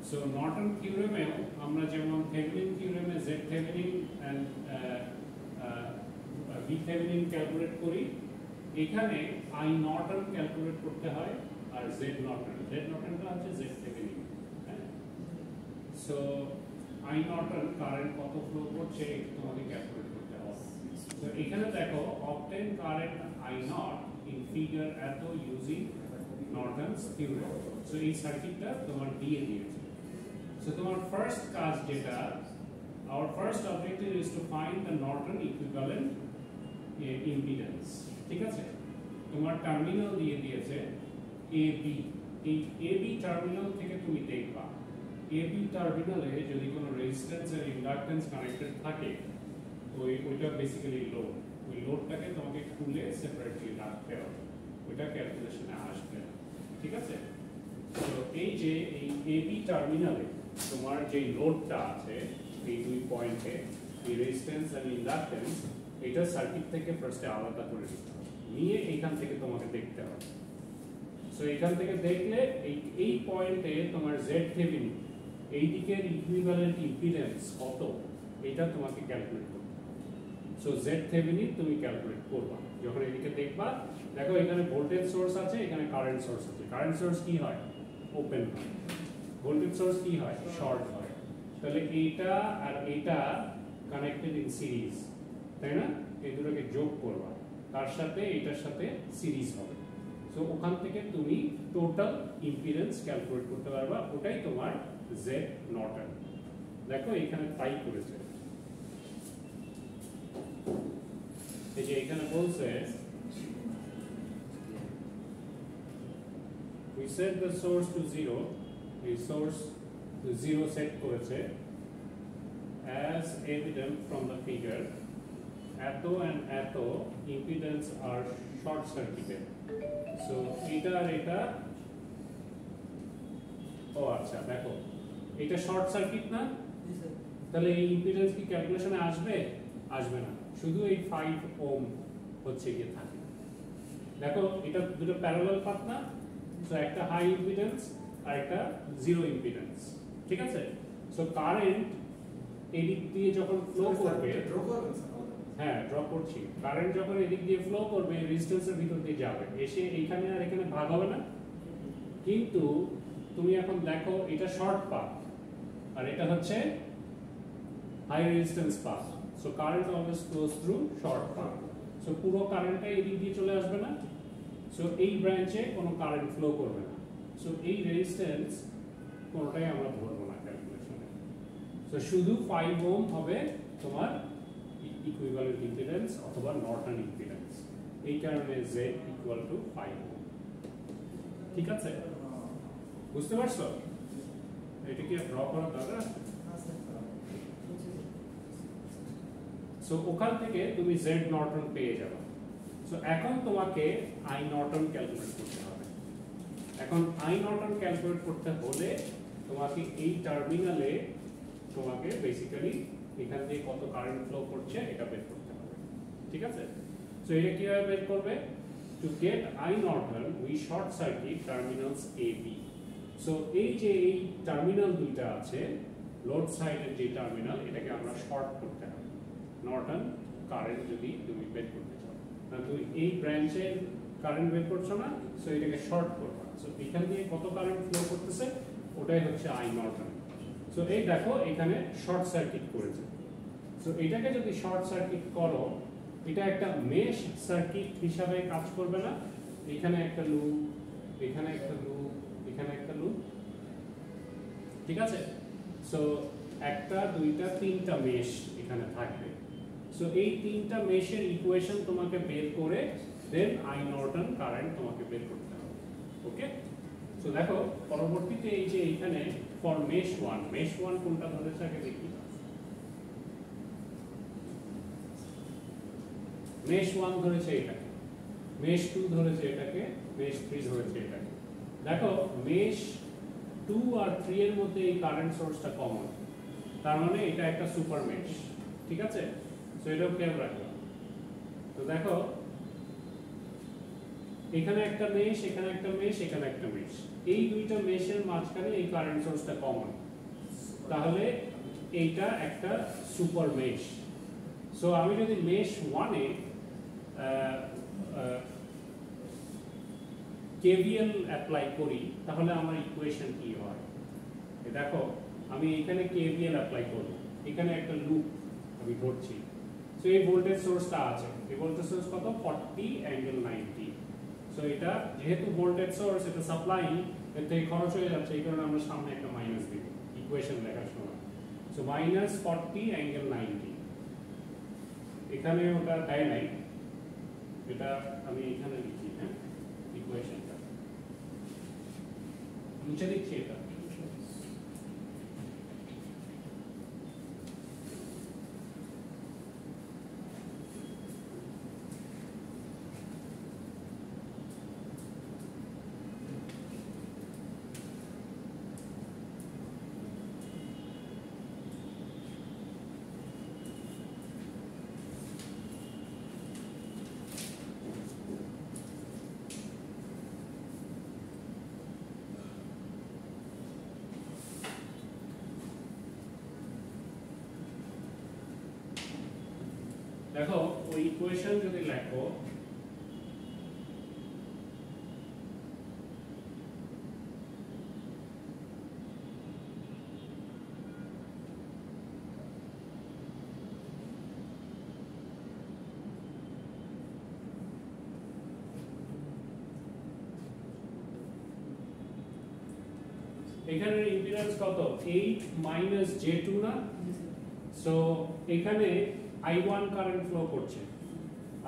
So Norton থিওরেমে আমরা যেমন থেভেনিন থিওরেমে Z Thevenin and V Thevenin calculate করি, এখানে I নর্টন ক্যালকুলেট করতে হয় আর Z নর্টনটা হচ্ছে Z Thevenin. So I Norton current কত ফ্লো করছে তোমাকে ক্যালকুলেট করতে হবে। তো এখানে দেখো obtain current I naught in figure এত ইউজিং নর্টনস থিওরেম। সো এই সার্কিটটা তোমার দিয়ে দিয়েছে। সো তোমার ফার্স্ট কাজ যেটা our first objective is to find the Norton equivalent impedance. ঠিক আছে, তোমার টার্মিনাল দিয়ে দিয়েছে AB, এই AB টার্মিনাল থেকে তুমি দেখবা AB টার্মিনালে যদি কোনো রেজিস্ট্যান্স আর ইন্ডাক্ট্যান্স কানেক্টেড থাকে ওইটা বেসিক্যালি লোড, ওই লোডটাকে তোমাকে খুলে সেপারেটলি রাখতে হবে, ওইটা ক্যালকুলেশনে আসবে না। ঠিক আছে, তো এই যে এই AB টার্মিনালে তোমার যে লোডটা আছে এই দুই পয়েন্টে, এই রেজিস্ট্যান্স আর ইন্ডাক্ট্যান্স, এটা সার্কিট থেকে ফার্স্টে আলাদা করে দিতে হবে, নিয়ে এইখান থেকে তোমাকে দেখতে হবে। সো এইখান থেকে দেখলে এই পয়েন্টে তোমার জেড থেভেনিন এই দিকের ইকুইভ্যালেন্ট ইম্পিডেন্স কত এটা তোমাকে ক্যালকুলেট করতে হবে। সো জেড থেভেনিন তুমি ক্যালকুলেট করবা যখন এদিকে দেখবা। দেখো এখানে ভোল্টেজ সোর্স আছে, এখানে কারেন্ট সোর্স আছে। কারেন্ট সোর্স কি হয়? ওপেন হয়। ভোল্টেজ সোর্স কি হয়? শর্ট হয়। তাহলে এইটা আর এইটা কানেক্টেড ইন সিরিজ, তাই না? এই দুটোকে যোগ করবা, তার সাথে এটার সাথে সিরিজ হবে। সো ওখান থেকে তুমি টোটাল ইম্পিডেন্স ক্যালকুলেট করতে পারবা, ওটাই তোমার জেড নর্টন। দেখো এখানে তাই করেছে, এই যে এখানে বলছে we set the source to 0, এই source to 0 set করেছে as evident from the figure এত and এত impedance are short circuited. So এটা আর এটা, ও আচ্ছা দেখো এটা শর্ট সার্কিট না, তাহলে এই ইম্পিডেন্স কি ক্যালকুলেশনে আসবে? আসবে না, শুধু এই 5 ওহম হচ্ছে গিয়ে থাকে। দেখো এটা দুটো প্যারালাল পাথ না, সো একটা হাই ইম্পিডেন্স আর একটা জিরো ইম্পিডেন্স। ঠিক আছে, সো কারেন্ট এদিক দিয়ে যখন ফ্লো করবে, হ্যাঁ ড্র করছি, কারেন্ট যখন এদিক দিয়ে ফ্লো করবে রেজিস্ট্যান্সের ভিতর দিয়ে যাবে, এসে এইখানে আর এখানে ভাগ হবে না। কিন্তু তুমি এখন দেখো এটা শর্ট পাথ আর এটা হচ্ছে high resistance path, so current always flows through short path. So পুরো কারেন্টটা এদিক দিয়ে চলে আসবে না, সো এই ব্রাঞ্চে কোনো কারেন্ট ফ্লো করবে না। সো এই রেজিস্ট্যান্স কোনোটাই আমরা ধরবো না ক্যালকুলেশনে। সো শুধু 5 ওহম হবে তোমার ইকুইভ্যালেন্ট ইম্পিডেন্স অথবা নর্টন ইম্পিডেন্স, এই কারণে Z ইকুয়াল টু 5 ওহম। ঠিক আছে, বুঝতে পারছো? এটা কি ড্র করা দরকার? সো ওখান থেকে তুমি Z নর্টন পেয়ে যাবে। সো এখন তোমাকে I নর্টন ক্যালকুলেট করতে হবে। এখন I নর্টন ক্যালকুলেট করতে হলে তোমাকে এই টার্মিনালে তোমাকে বেসিক্যালি এখান থেকে কত কারেন্ট ফ্লো করছে এটা বের করতে হবে। ঠিক আছে, সো এটা কিভাবে বের করবে? To get I Norton we short circuit terminals A B। So এই যে এই টার্মিনাল দুইটা আছে, লোড সাইডের যে টার্মিনাল, এটাকে আমরা শর্ট করতে হবে নর্টন কারেন্ট যদি তুমি বের করতে চাও। না তুমি এই ব্রাঞ্চের কারেন্ট বের করছো না, সো এটাকে শর্ট করবা। সো এখান দিয়ে কত কারেন্ট ফ্লো করতেছে ওটাই হচ্ছে I নর্টন। সো এই দেখো এখানে শর্ট সার্কিট করেছে। সো এটাকে যদি শর্ট সার্কিট করো, এটা একটা মেশ সার্কিট হিসাবে কাজ করবে না। এখানে একটা লুপ, এখানে একটা লুপ, এখানে একটা লুপ। ঠিক আছে, সো একটা দুইটা তিনটা মেশ এখানে থাকবে। সো এই তিনটা মেশের ইকুয়েশন তোমাকে বের করে দেন I নর্টন কারেন্ট তোমাকে বের করতে হবে। ওকে, সো দেখো পরবর্তীতে এই যে এখানে ফর মেশ 1, মেশ 1 কোনটা ধরেছে আগে দেখি। মেশ 1 ধরেছে এটাকে, মেশ 2 ধরেছে এটাকে, মেশ 3 ধরেছে এটাকে। দেখো মেশ 2 আর 3 এর মধ্যে এই কারেন্ট সোর্সটা কমন, তার মানে এটা একটা সুপার মেশ। ঠিক আছে, সো এটাও খেয়াল রাখবে। তো দেখো এখানে একটা মেশ, এখানে একটা মেশ, এখানে একটা মেশ, এই দুইটা মেশের মাঝখানে এই কারেন্ট সোর্সটা কমন, তাহলে এইটা একটা সুপার মেশ। সো আমি যদি মেশ 1 এ KVL অ্যাপ্লাই করি তাহলে আমার ইকুয়েশন কি হয়? দেখো আমি এখানে KVL অ্যাপ্লাই করব, এখানে একটা লুপ আমি ধরছি। সো এই ভোল্টেজ সোর্সটা আছে, এই ভোল্টেজ সোর্স কত? 40∠90। সো এটা যেহেতু ভোল্টেজ সোর্স, এটা সাপ্লাই, এর থেকে খরচ হয়ে যাচ্ছে, এই কারণে আমরা সামনে একটা মাইনাস দিব ইকুয়েশন লেখার সময়। সো -40 অ্যাঙ্গেল 90 এখানে ওটা দেয় নাই, এটা আমি এখানে লিখি, হ্যাঁ ইকুয়েশনটা নিচে লিখছি এটা। দেখো ওই ইকুয়েশন যদি লেখো এখানে ইম্পিডেন্স কত 8 - j2 না, সো এখানে I1 কারেন্ট ফ্লো করছে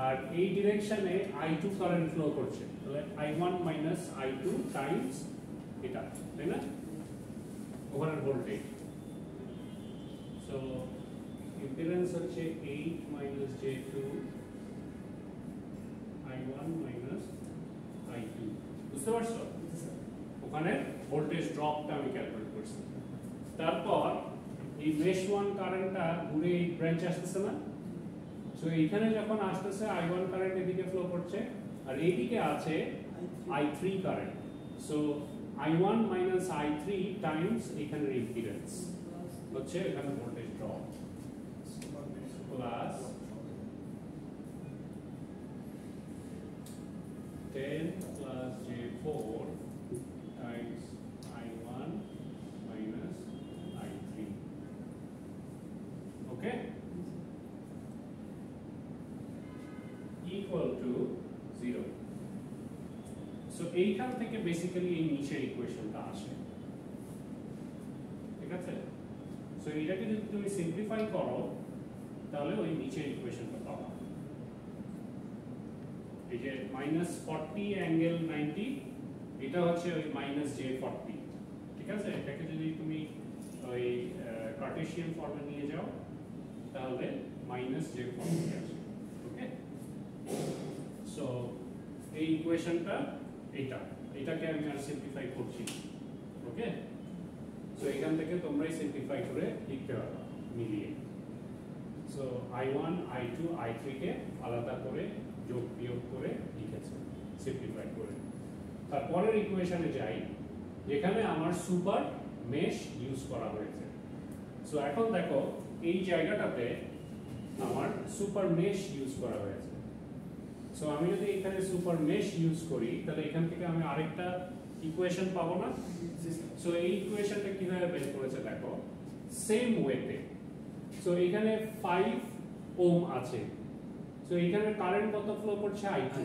আর এই ডিরেকশনে I2 কারেন্ট ফ্লো করছে, তাহলে I1 - I2 টাইমস এটা, তাই না ওভারঅল ভোল্টেজ। সো ইম্পিডেন্স হচ্ছে 8 - j2 I1 - I2, বুঝতে পারছো? ওখানে ভোল্টেজ ড্রপটা আমি ক্যালকুলেট করছি। তারপর এই মেশ 1 কারেন্টটা ঘুরে এই ব্রাঞ্চ আসতেছে না, সো এইখানে যখন আসতেছে I1 কারেন্ট এদিকে ফ্লো করছে আর এইদিকে আছে I3 current, so I1 - I3 Times এখানের ইম্পিডেন্স হচ্ছে এখানে voltage drop plus 10 + j4 times I1 - I3, okay, equal to 0. So এইখান থেকে বেসিক্যালি এই নিচের ইকুয়েশনটা আসে, ঠিক আছে? সো এটাকে যদি তুমি সিম্পলিফাই করো তাহলে ওই নিচের ইকুয়েশনটা পাবা, এই যে -40 অ্যাঙ্গেল 90 এটা হচ্ছে ওই -j40, ঠিক আছে? এটাকে যদি তুমি ওই কার্টেসিয়ান ফর্মে নিয়ে যাও তাহলে -j40 আসে, ওকে? সো এই ইকুয়েশনটা এটাকে আমি আর সিম্পলিফাই করছি, ওকে? সো এখান থেকে তোমরাই সিম্পলিফাই করে লিখতে পারবে মিলিয়ে। সো I1 I2 I3 কে আলাদা করে যোগ বিয়োগ করে লিখেছে সিম্পলিফাই করে। তারপরের ইকুয়েশনে যাই যেখানে আমার সুপার মেশ ইউজ করা হয়েছে। সো এখন দেখো এই জায়গাটাতে আমার সুপার মেশ ইউজ করা হয়েছে। সো আমি যদি এখানে সুপার মেশ ইউজ করি তাহলে এখান থেকে আমি আরেকটা ইকুয়েশন পাবো না? সো এই ইকুয়েশনটা কিভাবে বের করেছে দেখো, সেম ওয়েতে। সো এখানে 5 ওহম আছে, সো এখানে কারেন্ট কত ফ্লো করছে I2,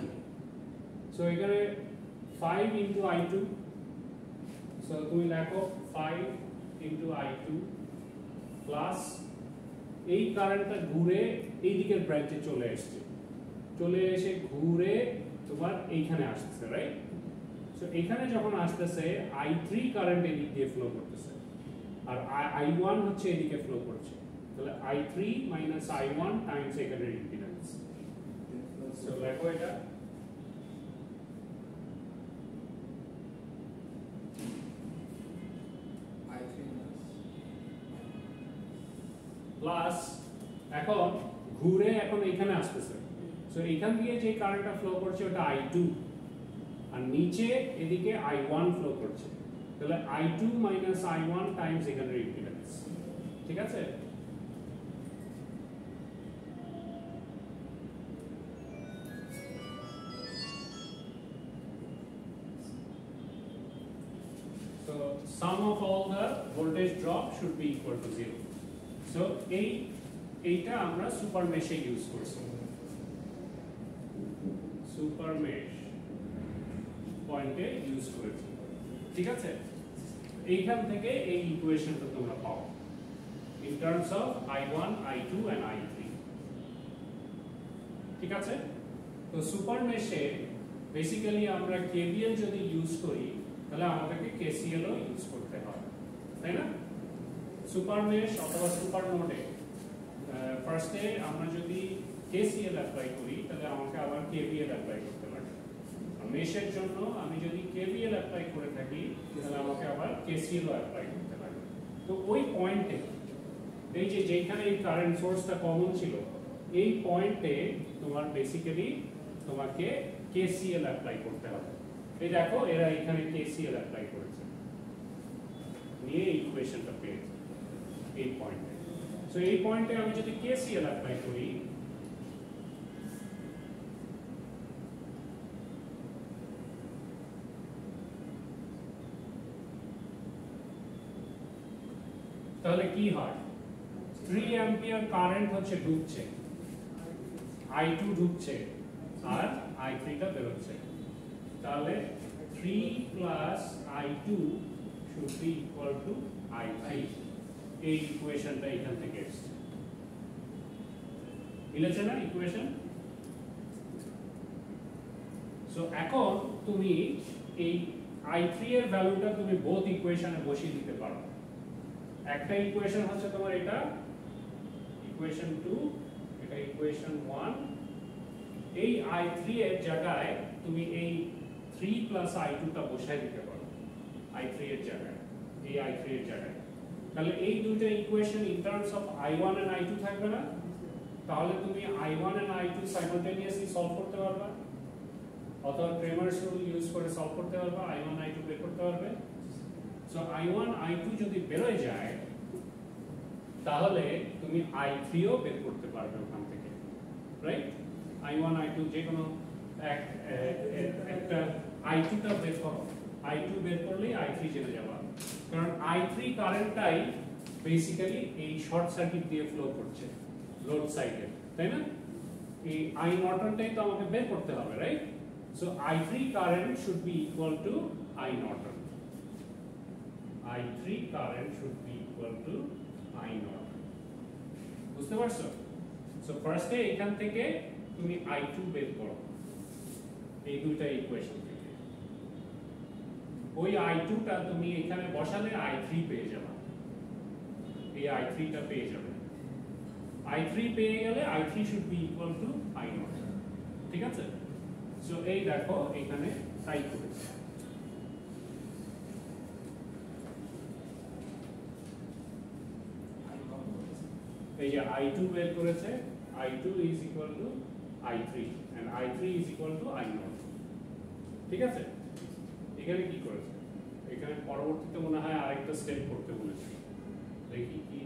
সো এখানে 5 * I2, সো তুমি লেখো 5 * I2 প্লাস এই কারেন্টটা ঘুরে এই দিকের ব্রাঞ্চে চলে এসে ঘুরে তোমার এইখানে আসছে, রাইট? সো এখানে যখন আসতেছে I3 কারেন্ট এদিক দিয়ে ফ্লো করতেছে আর I1 হচ্ছে এদিকে ফ্লো করছে, তাহলে I3 - I1 টাইমস এখানের ইম্পিডেন্স। সো লেখো এটা প্লাস এখন ঘুরে এখন এখানে আসতেছে, সো এখান দিয়ে যে কারেন্টটা ফ্লো করছে ওটা I2 আর নিচে এদিকে I1 ফ্লো করছে, তাহলে I2 - I1 টাইমস এখানের ইম্পিডেন্স, ঠিক আছে? So sum of all the voltage drop should be equal to 0. So এইটা আমরা সুপার মেশে ইউজ করছি, সুপার মেশ পয়েন্টে ইউজ করেছি, ঠিক আছে? এইখান থেকে এই ইকুয়েশনটা তোমরা পাও। in terms of I1, I2 and I3. ঠিক আছে? তো সুপার মেশে বেসিক্যালি আমরা KVL যদি ইউজ করি তাহলে আমাদেরকে KCL ও ইউজ করতে হয়, তাই না? সুপার মেশ অথবা সুপার নোডে ফার্স্টে আমরা যদি KCL অ্যাপ্লাই করি তাহলে আমাকে আবার KVL অ্যাপ্লাই করতে লাগে। মেশের জন্য আমি যদি KVL অ্যাপ্লাই করে থাকি তাহলে আমাকে আবার KCL ও অ্যাপ্লাই করতে লাগে। তো ওই পয়েন্টে এই যে যেখানে এই কারেন্ট সোর্সটা কমন ছিল এই পয়েন্টে তোমার বেসিক্যালি তোমাকে KCL অ্যাপ্লাই করতে হবে। এই দেখো এরা এখানে KCL অ্যাপ্লাই করেছে, নিয়ে ইকুয়েশনটা পেয়েছে এই পয়েন্টে। সো এই পয়েন্টে আমি যদি KCL অ্যাপ্লাই করি তাহলে কি হয়, 3 অ্যাম্পিয়ার কারেন্ট হচ্ছে ঢুকছে, I2 ঢুকছে আর I3 টা বের হচ্ছে। তাহলে 3 plus I2 should be equal to I3। এই ইকুয়েশনটা এখান থেকে এসেছে, মিলেছে না ইকুয়েশন? সো এখন তুমি এই I3 এর ভ্যালুটা তুমি বোথ ইকুয়েশনে বসিয়ে দিতে পারো। একটা ইকুয়েশন হচ্ছে তোমার এটা ইকুয়েশন 2, এটা ইকুয়েশন 1। এই I3 এর জায়গায় তুমি এই 3 plus I2 টা বসায় দিতে পারো I3 এর জায়গায়, এই I3 এর জায়গায়। তাহলে এই দুটো equation in terms of I1 and I2 থাকবে না? তাহলে তুমি I1 and I2 simultaneously solve করতে পারবে, অথবা ক্রেমারস রুল ইউজ করে সলভ করতে পারবে, I1 I2 বের করতে পারবে। সো I1 I2 যদি বের হয়ে যায় তাহলে তুমি I3 ও বের করতে পারবে ওখান থেকে, রাইট? I1 I2 যে কোনো একটা I2 টা বের করো, I2 বের করলেই I3 জেনে যাবে, কারণ I3 কারেন্টটাই বেসিক্যালি এই শর্ট সার্কিট দিয়ে ফ্লো করছে লোড সাইডে, তাই না? এই I নর্টনটাই তো আমাকে বের করতে হবে, right? So I3 current should be equal to I Norton. I3 current should be equal to I naught। বুঝতে পারছো? সো ফার্স্টে এখান থেকে তুমি I2 বের করো এই দুইটা ইকুয়েশন থেকে। ওই I2 টা তুমি এখানে বসালে I3 পেয়ে যাবে, এই I3 টা পেয়ে যাবে। I3 পেয়ে গেলে I3 should be equal to I naught। ঠিক আছে? সো এই দেখো এখানে তাই করেছে। এই যে I2 বের করেছে, I2 is equal to I3 and I3 is equal to I naught। ঠিক আছে? এখানে কি করেছে, এখানে পরবর্তীতে মনে হয় আরেকটা স্টেপ করতে বলেছে, দেখি কি।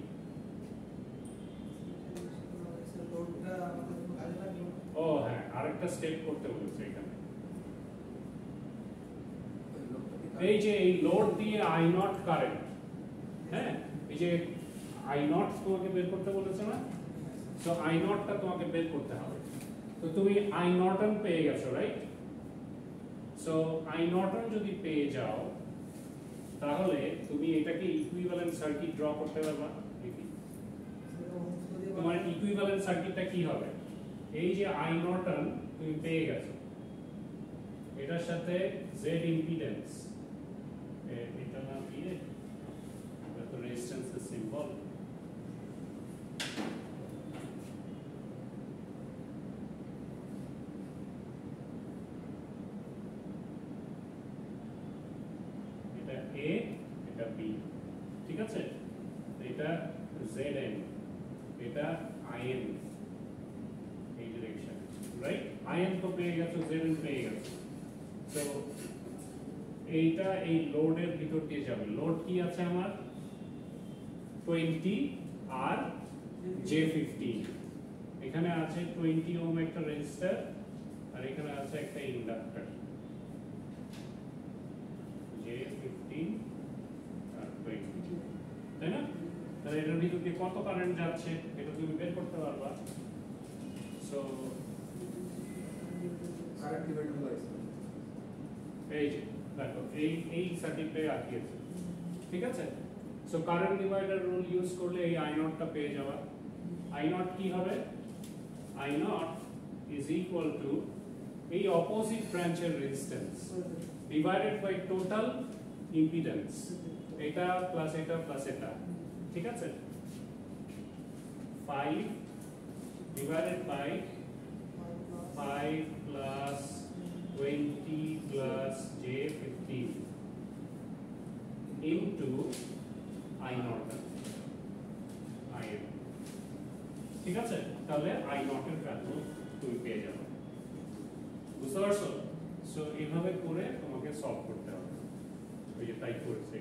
ও হ্যাঁ, আরেকটা স্টেপ করতে বলেছে এখানে। এই যে এই লোড দিয়ে I naught কারেন্ট, হ্যাঁ এই যে I naught তোমাকে বের করতে বলেছে না? সো I naught টা তোমাকে বের করতে হবে। তো তুমি I নর্টন পেয়ে গেছো, রাইট? সো I নর্টন যদি পেয়ে যাও তাহলে তুমি এটাকে ইকুইভ্যালেন্ট সার্কিট ড্র করতে পারবা। দেখি তোমার ইকুইভ্যালেন্ট সার্কিটটা কি হবে। এই যে I নর্টন তুমি পেয়ে গেছো, এটার সাথে Z ইম্পিডেন্স, এটা না দিয়ে এটা তো রেজিস্ট্যান্সের সিম্বল, এটা A এটা B, ঠিক আছে? এটা Zn, এটা In, এই ডিরেকশন, রাইট? In তো পেয়ে গেছো, Zn পেয়ে গেছো। তো এইটা এই লোডের ভিতর দিয়ে যাবে। লোড কি আছে আমার? 20 আর J15। এখানে আছে 20 ওহম একটা রেজিস্টর আর এখানে আছে একটা ইন্ডাক্টর J15 আর 20, তাই না? তাহলে এটার ভিতর দিয়ে কত কারেন্ট যাচ্ছে এটা তুমি বের করতে পারবা। সো কারেন্ট ডিভাইডেড বাই এই যে দেখো এই সার্কিটে আঁকিয়েছে, ঠিক আছে? So current divider rule use করলে এই আই নটটা পেয়ে যাবা। আই নট কি হবে? I naught is equal to এই অপোজিট ব্রাঞ্চের resistance divided by total impedance, এটা প্লাস এটা প্লাস এটা, ঠিক আছে? 5 divided by 5 plus 20 plus j15 into I naught, ঠিক আছে? তাহলে I naught এর ভ্যালু তুমি পেয়ে যাবে, বুঝতে পারছো? সো এইভাবে করে তোমাকে সলভ করতে হবে। ওই যে টাইপ করেছে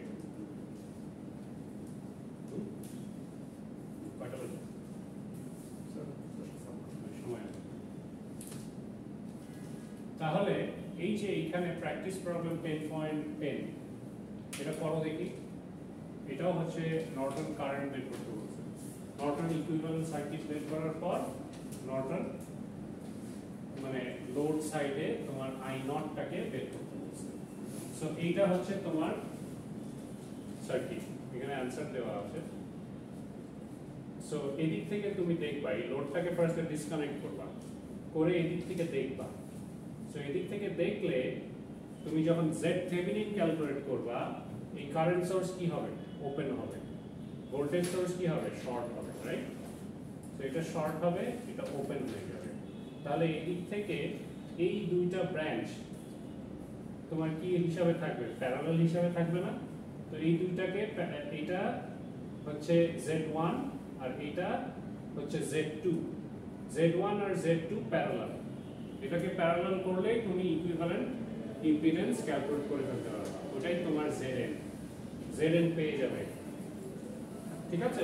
কয়টা বাজে? সময় আছে। তাহলে এই যে এখানে প্র্যাকটিস প্রবলেম 10.10 এটা করো দেখি। এটাও হচ্ছে নর্টন কারেন্ট বের করতে বলছে। নর্টন ইকুইভ্যালেন্ট সার্কিট বের করার পর নর্টন মানে লোড সাইডে তোমার আই নটটাকে বের করতে বলছে। সো এইটা হচ্ছে তোমার সার্কিট, এখানে অ্যানসার দেওয়া আছে। সো এদিক থেকে তুমি দেখবা এই লোডটাকে ফার্স্টে ডিসকানেক্ট করবা, করে এদিক থেকে দেখবা। সো এদিক থেকে দেখলে তুমি যখন জেড থেভেনিন ক্যালকুলেট করবা, এই কারেন্ট সোর্স কি হবে? ওপেন হবে। ভোল্টেজ সোর্স কি হবে? শর্ট হবে, রাইট? সো এটা শর্ট হবে, এটা ওপেন হয়ে যাবে। তাহলে এদিক থেকে এই দুইটা ব্রাঞ্চ তোমার কি হিসাবে থাকবে? প্যারালাল হিসাবে থাকবে না? তো এই দুইটাকে, এটা হচ্ছে Z1 আর এটা হচ্ছে Z2, Z1 আর Z2 প্যারালাল। এটাকে প্যারালাল করলে তুমি ইকুইভ্যালেন্ট ইম্পিডেন্স ক্যালকুলেট করে ফেলতে পারবে, ওটাই তোমার Zn পেয়ে যাবে, ঠিক আছে?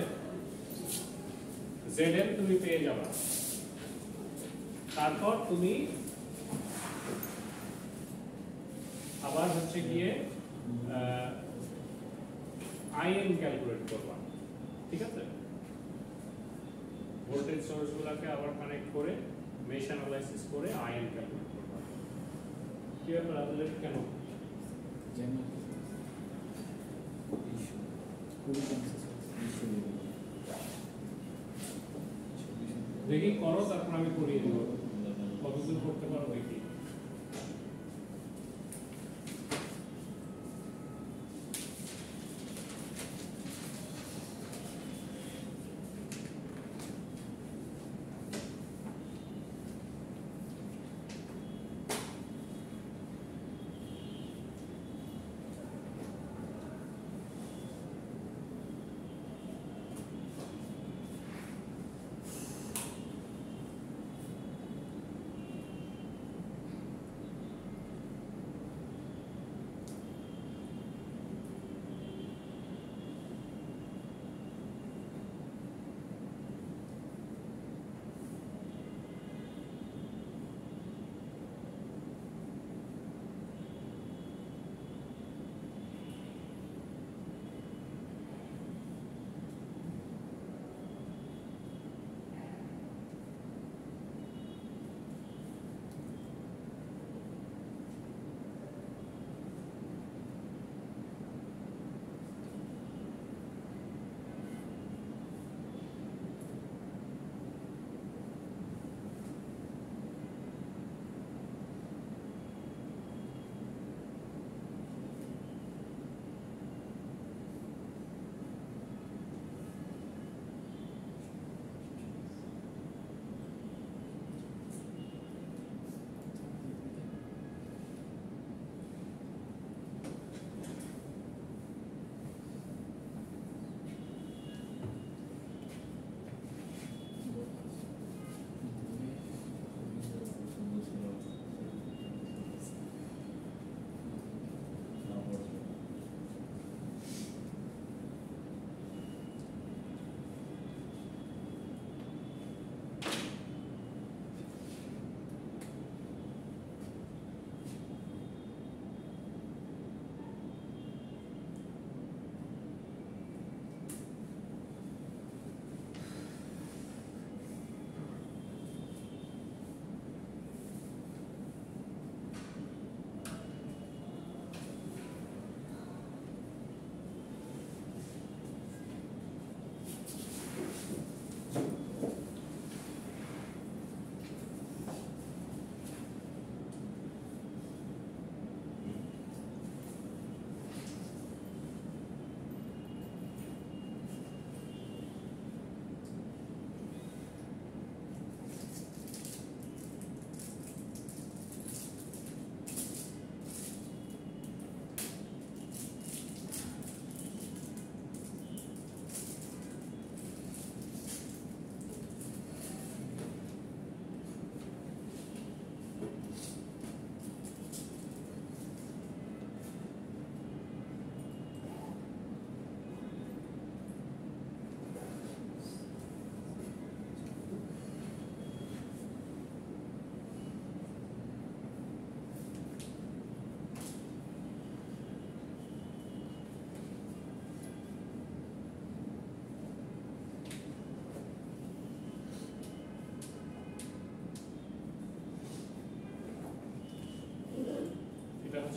Zn তুমি পেয়ে যাবে। তারপর তুমি আবার হচ্ছে গিয়ে IN ক্যালকুলেট করবা, ঠিক আছে? ভোল্টেজ সোর্সগুলোকে আবার কানেক্ট করে মেশ অ্যানালাইসিস করে IN ক্যালকুলেট করবা। কি ব্যাপার আপনাদের কেন? দেখি করো, তারপর আমি করিয়ে দেবো, কতদূর করতে পারো দেখি।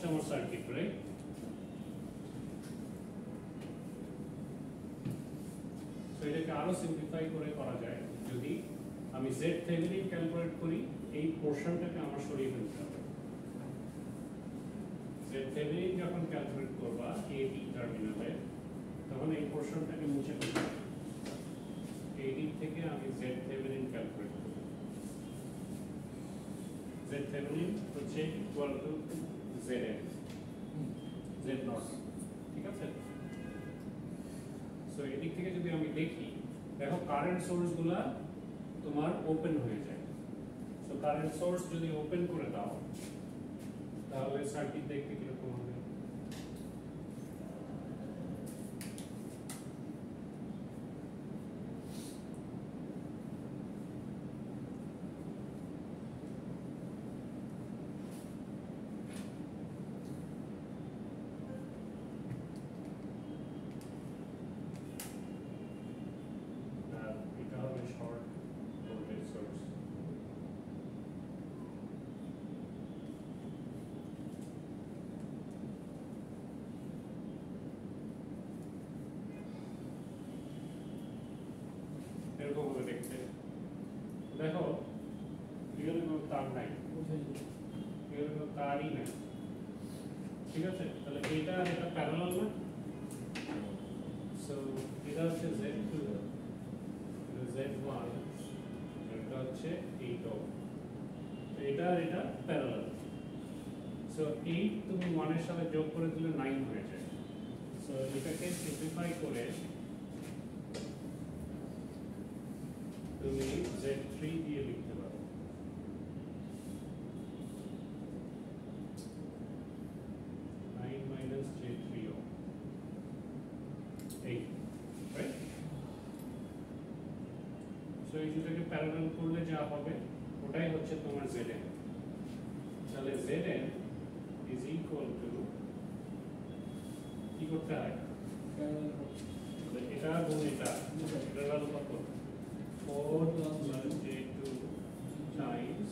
হচ্ছে আমার সার্কিট, রাইট? তো এটাকে আরো সিম্পলিফাই করে করা যায় যদি আমি জেড থেভেনিন ক্যালকুলেট করি, এই পোর্শনটাকে আমার সরিয়ে ফেলতে হবে। জেড থেভেনিন যখন ক্যালকুলেট করবা এ বি টার্মিনালে, তখন এই পোর্শনটাকে মুছে ফেলতে হবে। এই দিক থেকে আমি জেড থেভেনিন ক্যালকুলেট করব। জেড থেভেনিন হচ্ছে equal to Z N, z nought, ঠিক আছে? সো এই দিক থেকে যদি আমি দেখি, দেখো কারেন্ট সোর্সগুলা তোমার ওপেন হয়ে যায়। সো কারেন্ট সোর্স যদি ওপেন করে দাও, তাহলে সার্কিট দেখতে কিরকম হবে? এটা হবে শর্ট ভোল্টেজ সোর্স। এরকম হবে দেখতে। দেখো এখানে কোনো তার নাই, এখানে কোনো তারই নাই, ঠিক আছে? তাহলে এটা আর এটা প্যারালাল না? সো এটা হচ্ছে Z2, এটা Z1, এটা হচ্ছে 8 ওহম। এটা আর এটা প্যারালাল। সো 8 তুমি 1 এর সাথে যোগ করে দিলে 9 হয়ে যায়। সো এটাকে সিম্পলিফাই করে তুমি Z3 দিয়ে লিখতে পারো। -J3 ohm, 8, right? সো এই দুটোকে প্যারালাল করলে যা হবে ওটাই হচ্ছে তোমার Zn। তাহলে Zn is equal to, কি করতে হয়? এটা গুণ এটা, এটার ভ্যালু কত? 4 plus J2 times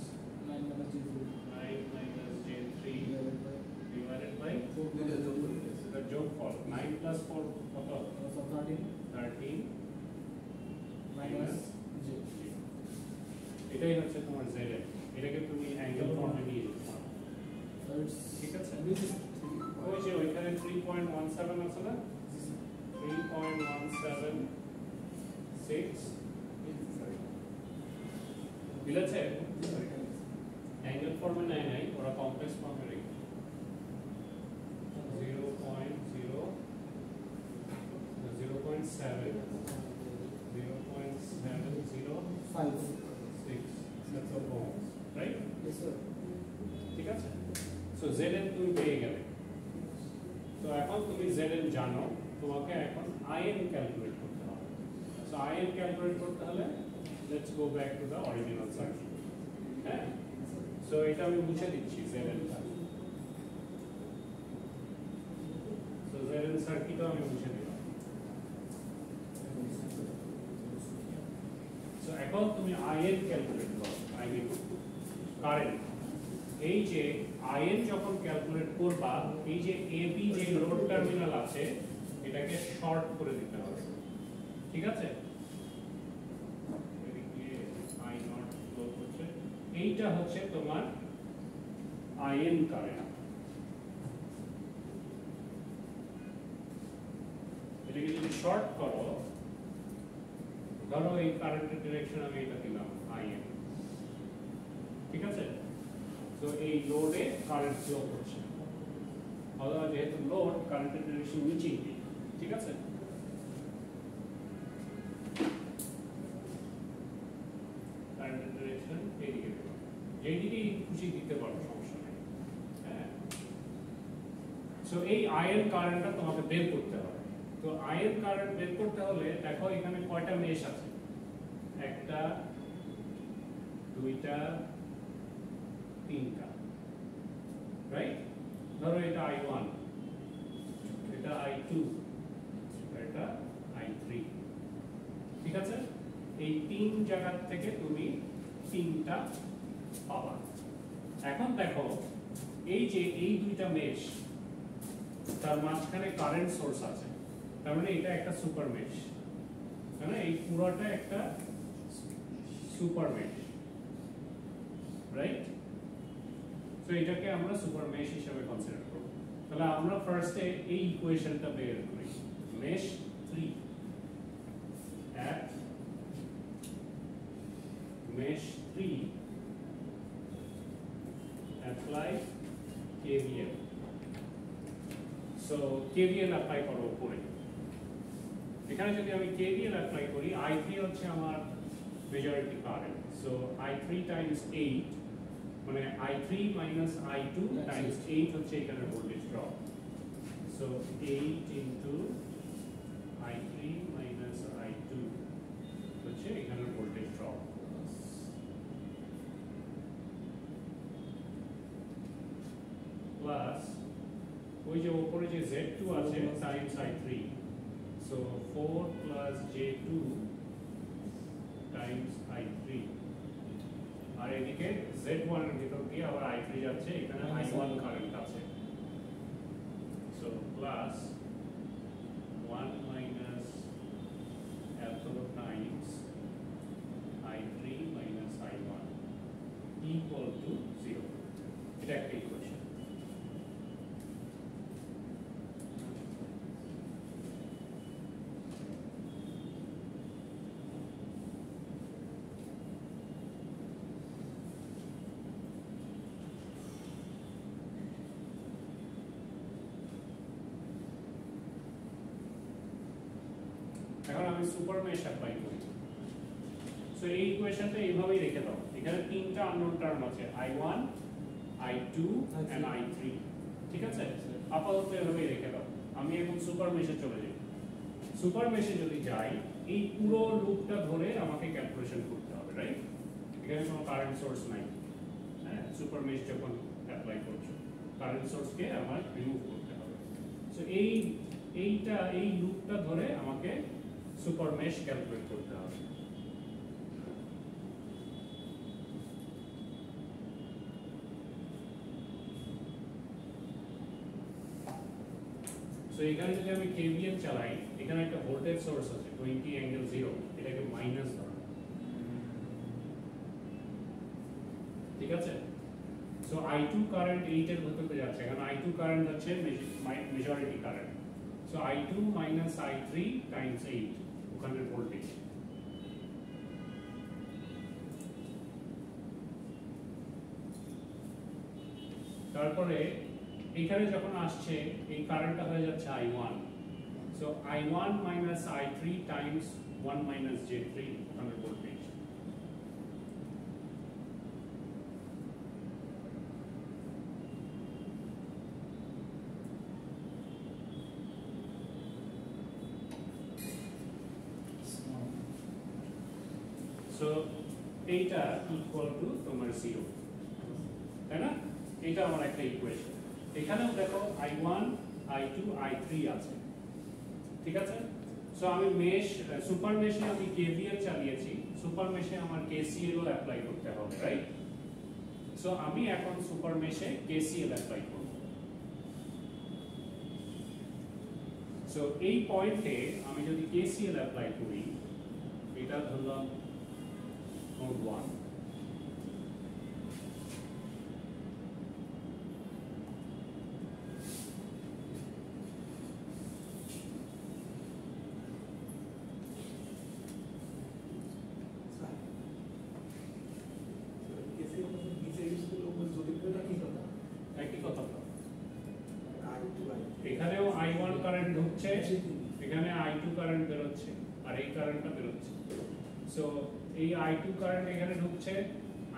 9 minus J3 divided by the যোগফল 9 plus 4 কত? 13 minus J। এটাই হচ্ছে তোমার Zn। এটাকে তুমি অ্যাঙ্গেল ফর্মে নিয়ে যেতে পারো, ঠিক আছে? ওই যে ওইখানে 3.17 আছে না, 3.176 মিলেছে? অ্যাঙ্গেল ফর্মে নেয় নাই, ওরা কমপ্লেক্স ফর্মে রেখে 0.706, রাইট? ঠিক আছে? সো Zn তুমি পেয়ে গেলে। তো এখন তুমি Zn জানো, তোমাকে এখন In ক্যালকুলেট করতে হবে। সো In ক্যালকুলেট করতে হলে let's go back to the original circuit. হ্যাঁ, সো এটা আমি মুছে দিচ্ছি Zn টা। সো Zn সার্কিটও আমি মুছে দিলাম। সো এখন তুমি In ক্যালকুলেট করো, I mean কারেন্ট। এই যে In যখন ক্যালকুলেট করবা, এই যে AB যে লোড টার্মিনাল আছে এটাকে শর্ট করে দিতে হবে, ঠিক আছে? এদিকে I0 ফ্লো করছে, এইটা হচ্ছে তোমার In কারেন্ট। এটাকে যদি শর্ট করো, ধরো এই কারেন্টের ডিরেকশন আমি এটা দিলাম In, ঠিক আছে? তো এই লোডে কারেন্ট ফ্লো করছে, অথবা যেহেতু লোড কারেন্টের ডিরেকশন নিচেই দিক, ঠিক আছে? কারেন্টের ডিরেকশন এইদিকে দেবো, যেদিকেই খুশি দিতে পারো, সমস্যা নেই। হ্যাঁ, সো এই In কারেন্টটা তোমাকে বের করতে হবে। তো In কারেন্ট বের করতে হলে দেখো এখানে কয়টা মেশ আছে? একটা, দুইটা, তিনটা, রাইট? ধরো এটা I1, এটা I2, এটা I3, ঠিক আছে? এই তিন জায়গা থেকে তুমি তিনটা পাবা। এখন দেখো এই যে এই দুইটা মেশ তার মাঝখানে কারেন্ট সোর্স আছে, তার মানে এটা একটা সুপার মেশ, মানে এই পুরোটা একটা সুপার মেশ, রাইট? তো এটাকে আমরা সুপার মেশ হিসেবে কনসিডার করব। তাহলে আমরা ফার্স্টে এই ইকুয়েশনটা বের করি, mesh 3 at mesh 3 apply KVL. So KVL apply করব উপরে। এখানে যদি আমি KVL apply করি, I3 হচ্ছে আমার majority current, so I3 times 8 মানে I3 minus I2 times 8 হচ্ছে এখানে voltage drop, so 8 into I3 minus I2 হচ্ছে এখানে ভোল্টেজ ড্রপ, প্লাস ওই যে উপরে যে Z2 আছে Times I3, so 4 plus J2 times I3, আর এদিকে Z1 এর ভিতর দিয়ে আবার I3 যাচ্ছে, এখানে I1 কারেন্ট আছে, so plus 1 minus eto times I3 minus I1 equal to 0. এটা একটা ইকুয়েশন। এখন আমি সুপার মেশ অ্যাপ্লাই করি, সো এই ইকুয়েশনটা এইভাবেই রেখে দাও, এখানে তিনটা আননোন টার্ম আছে I1 I2 and I3, ঠিক আছে? আপাতত এভাবেই রেখে দাও। আমি এখন সুপার মেশে চলে যাই। সুপার মেশে যদি যাই, এই পুরো লুপটা ধরে আমাকে ক্যালকুলেশন করতে হবে, রাইট? এখানে কোনো কারেন্ট সোর্স নাই, হ্যাঁ, সুপার মেশ যখন অ্যাপ্লাই করছো কারেন্ট সোর্সকে আমার রিমুভ করতে হবে, সো এই লুপটা ধরে আমাকে সুপার মেশ ক্যালকুলেট করতে হবে। সো এখানে যদি আমি KVL চালাই, এখানে একটা ভোল্টেজ সোর্স আছে 20∠0, এটাকে মাইনাস ধরো, ঠিক আছে? সো I2 কারেন্ট 8 এর ভিতরে যাচ্ছে, কারণ I2 কারেন্ট হচ্ছে majority current, so I2 minus I3 times 8 ওখানে ভোল্টেজ, তারপরে এখানে যখন আসছে এই কারেন্টটা হয়ে যাচ্ছে I1, so I1 minus I3 times 1 minus J3 ওখানে ভোল্টেজ, সো এইটা ইকুয়াল টু তোমার 0, তাই না? এটা আমার একটা ইকুয়েশন। এখানেও দেখো I1 I2 I3 আছে, ঠিক আছে? সো আমি সুপার মেশে আমি KVL চালিয়েছি, সুপার মেশে আমার KCL ও অ্যাপ্লাই করতে হবে, রাইট? সো আমি এখন সুপার মেশে KCL অ্যাপ্লাই করব। সো এই পয়েন্টে আমি যদি KCL অ্যাপ্লাই করি, এটা ধরলাম নোড 1, একই কথা তো, এখানেও I1 কারেন্ট ঢুকছে, এখানে I2 কারেন্ট বেরোচ্ছে, আর এই কারেন্টটা বেরোচ্ছে, সো এই I2 কারেন্ট এখানে ঢুকছে,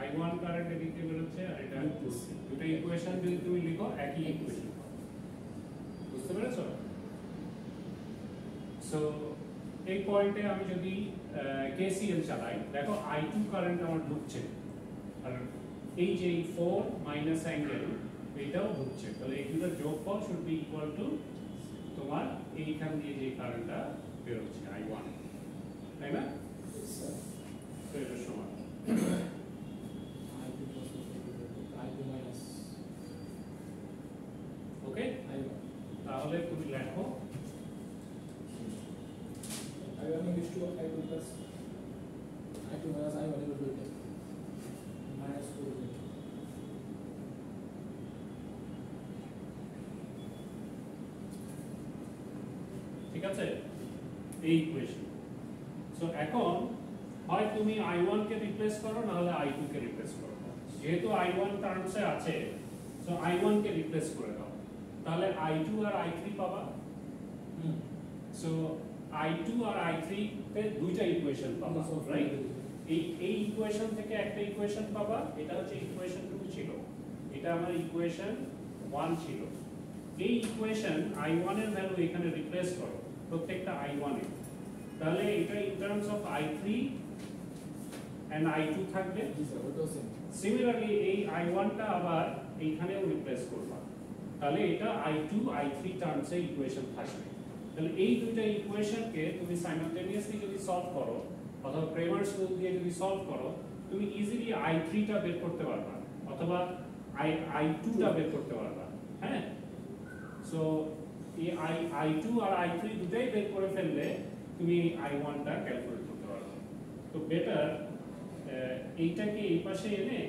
I1 কারেন্ট এদিকে বেরোচ্ছে, আর এটা দুটো ইকুয়েশন যদি তুমি লিখো একই ইকুয়েশন, বুঝতে পেরেছো? সো এই পয়েন্টে আমি যদি KCL চালাই, দেখো I2 কারেন্ট আমার ঢুকছে, আর এই যে 4 মাইনাস অ্যাঙ্গেল এটাও ঢুকছে, তাহলে এই দুটোর যোগফল শুড বি ইকুয়াল টু তোমার এইখান দিয়ে যে কারেন্টটা বেরোচ্ছে I1, তাই না? তো এটার সমান I2 minus two I2 plus I2 minus I1 equal to এটা মাইনাস 4 ঠিক আছে এই ইকুয়েশন। সো এখন হয় তুমি I1 কে রিপ্লেস করো না হলে I2 কে রিপ্লেস করো। যেহেতু I1 টার্মসে আছে সো I1 কে রিপ্লেস করে দাও, তাহলে I2 আর I3 পাবা। সো I2 আর I3 তে দুইটা ইকুয়েশন পাবা, রাইট? এই ইকুয়েশন থেকে একটা ইকুয়েশন পাবা, এটা হচ্ছে ইকুয়েশন 2 ছিল, এটা আমার ইকুয়েশন 1 ছিল। এই ইকুয়েশন I1 এর ভ্যালু এখানে রিপ্লেস করো প্রত্যেকটা I1 এ, তাহলে এটা in terms of I3 and I2 থাকবে। সিমিলারলি এই I1 টা আবার এইখানেও রিপ্লেস করবা, তাহলে এটা I2 I3 টার্মসে ইকুয়েশন থাকবে। তাহলে এই দুইটা ইকুয়েশনকে তুমি সাইমালটেনিয়াসলি যদি সলভ করো অথবা ক্রেমারস রুল দিয়ে যদি সলভ করো, তুমি ইজিলি I3 টা বের করতে পারবা অথবা I2 টা বের করতে পারবা। হ্যাঁ, সো এই I2 আর I3 দুটাই বের করে ফেললে তুমি I1 টা ক্যালকুলেট করতে পারবে। তো বেটার এইটাকে এই পাশে এনে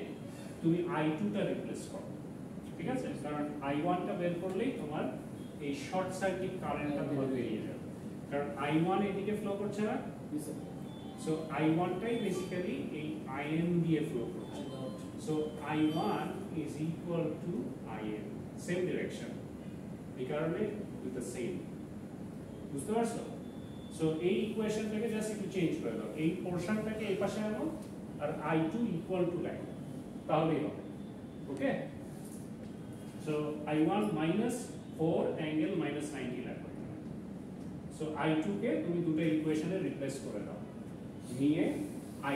তুমি I2 টা রিপ্লেস করো, ঠিক আছে? কারণ I1 টা বের করলেই তোমার এই শর্ট সার্কিট কারেন্টটা তোমার বেরিয়ে যাবে, কারণ I1 এদিকে ফ্লো করছে না। সো I1 টাই বেসিক্যালি এই IN দিয়ে ফ্লো করছে। So I1 is equal to IN, same direction, এই কারণে উইথ দ্য সেম। বুঝতে পারছো? সো এই ইকুয়েশনটাকে জাস্ট একটু চেঞ্জ করে দাও, এই পোরশনটাকে এই পাশে আনো আর I2 ইকুয়াল টু রাখো, তাহলেই হবে। Okay, so I1 minus 4 angle minus 90 লাগবে। সো I2 কে তুমি দুটো ইকুয়েশনে রিপ্লেস করে দাও, নিয়ে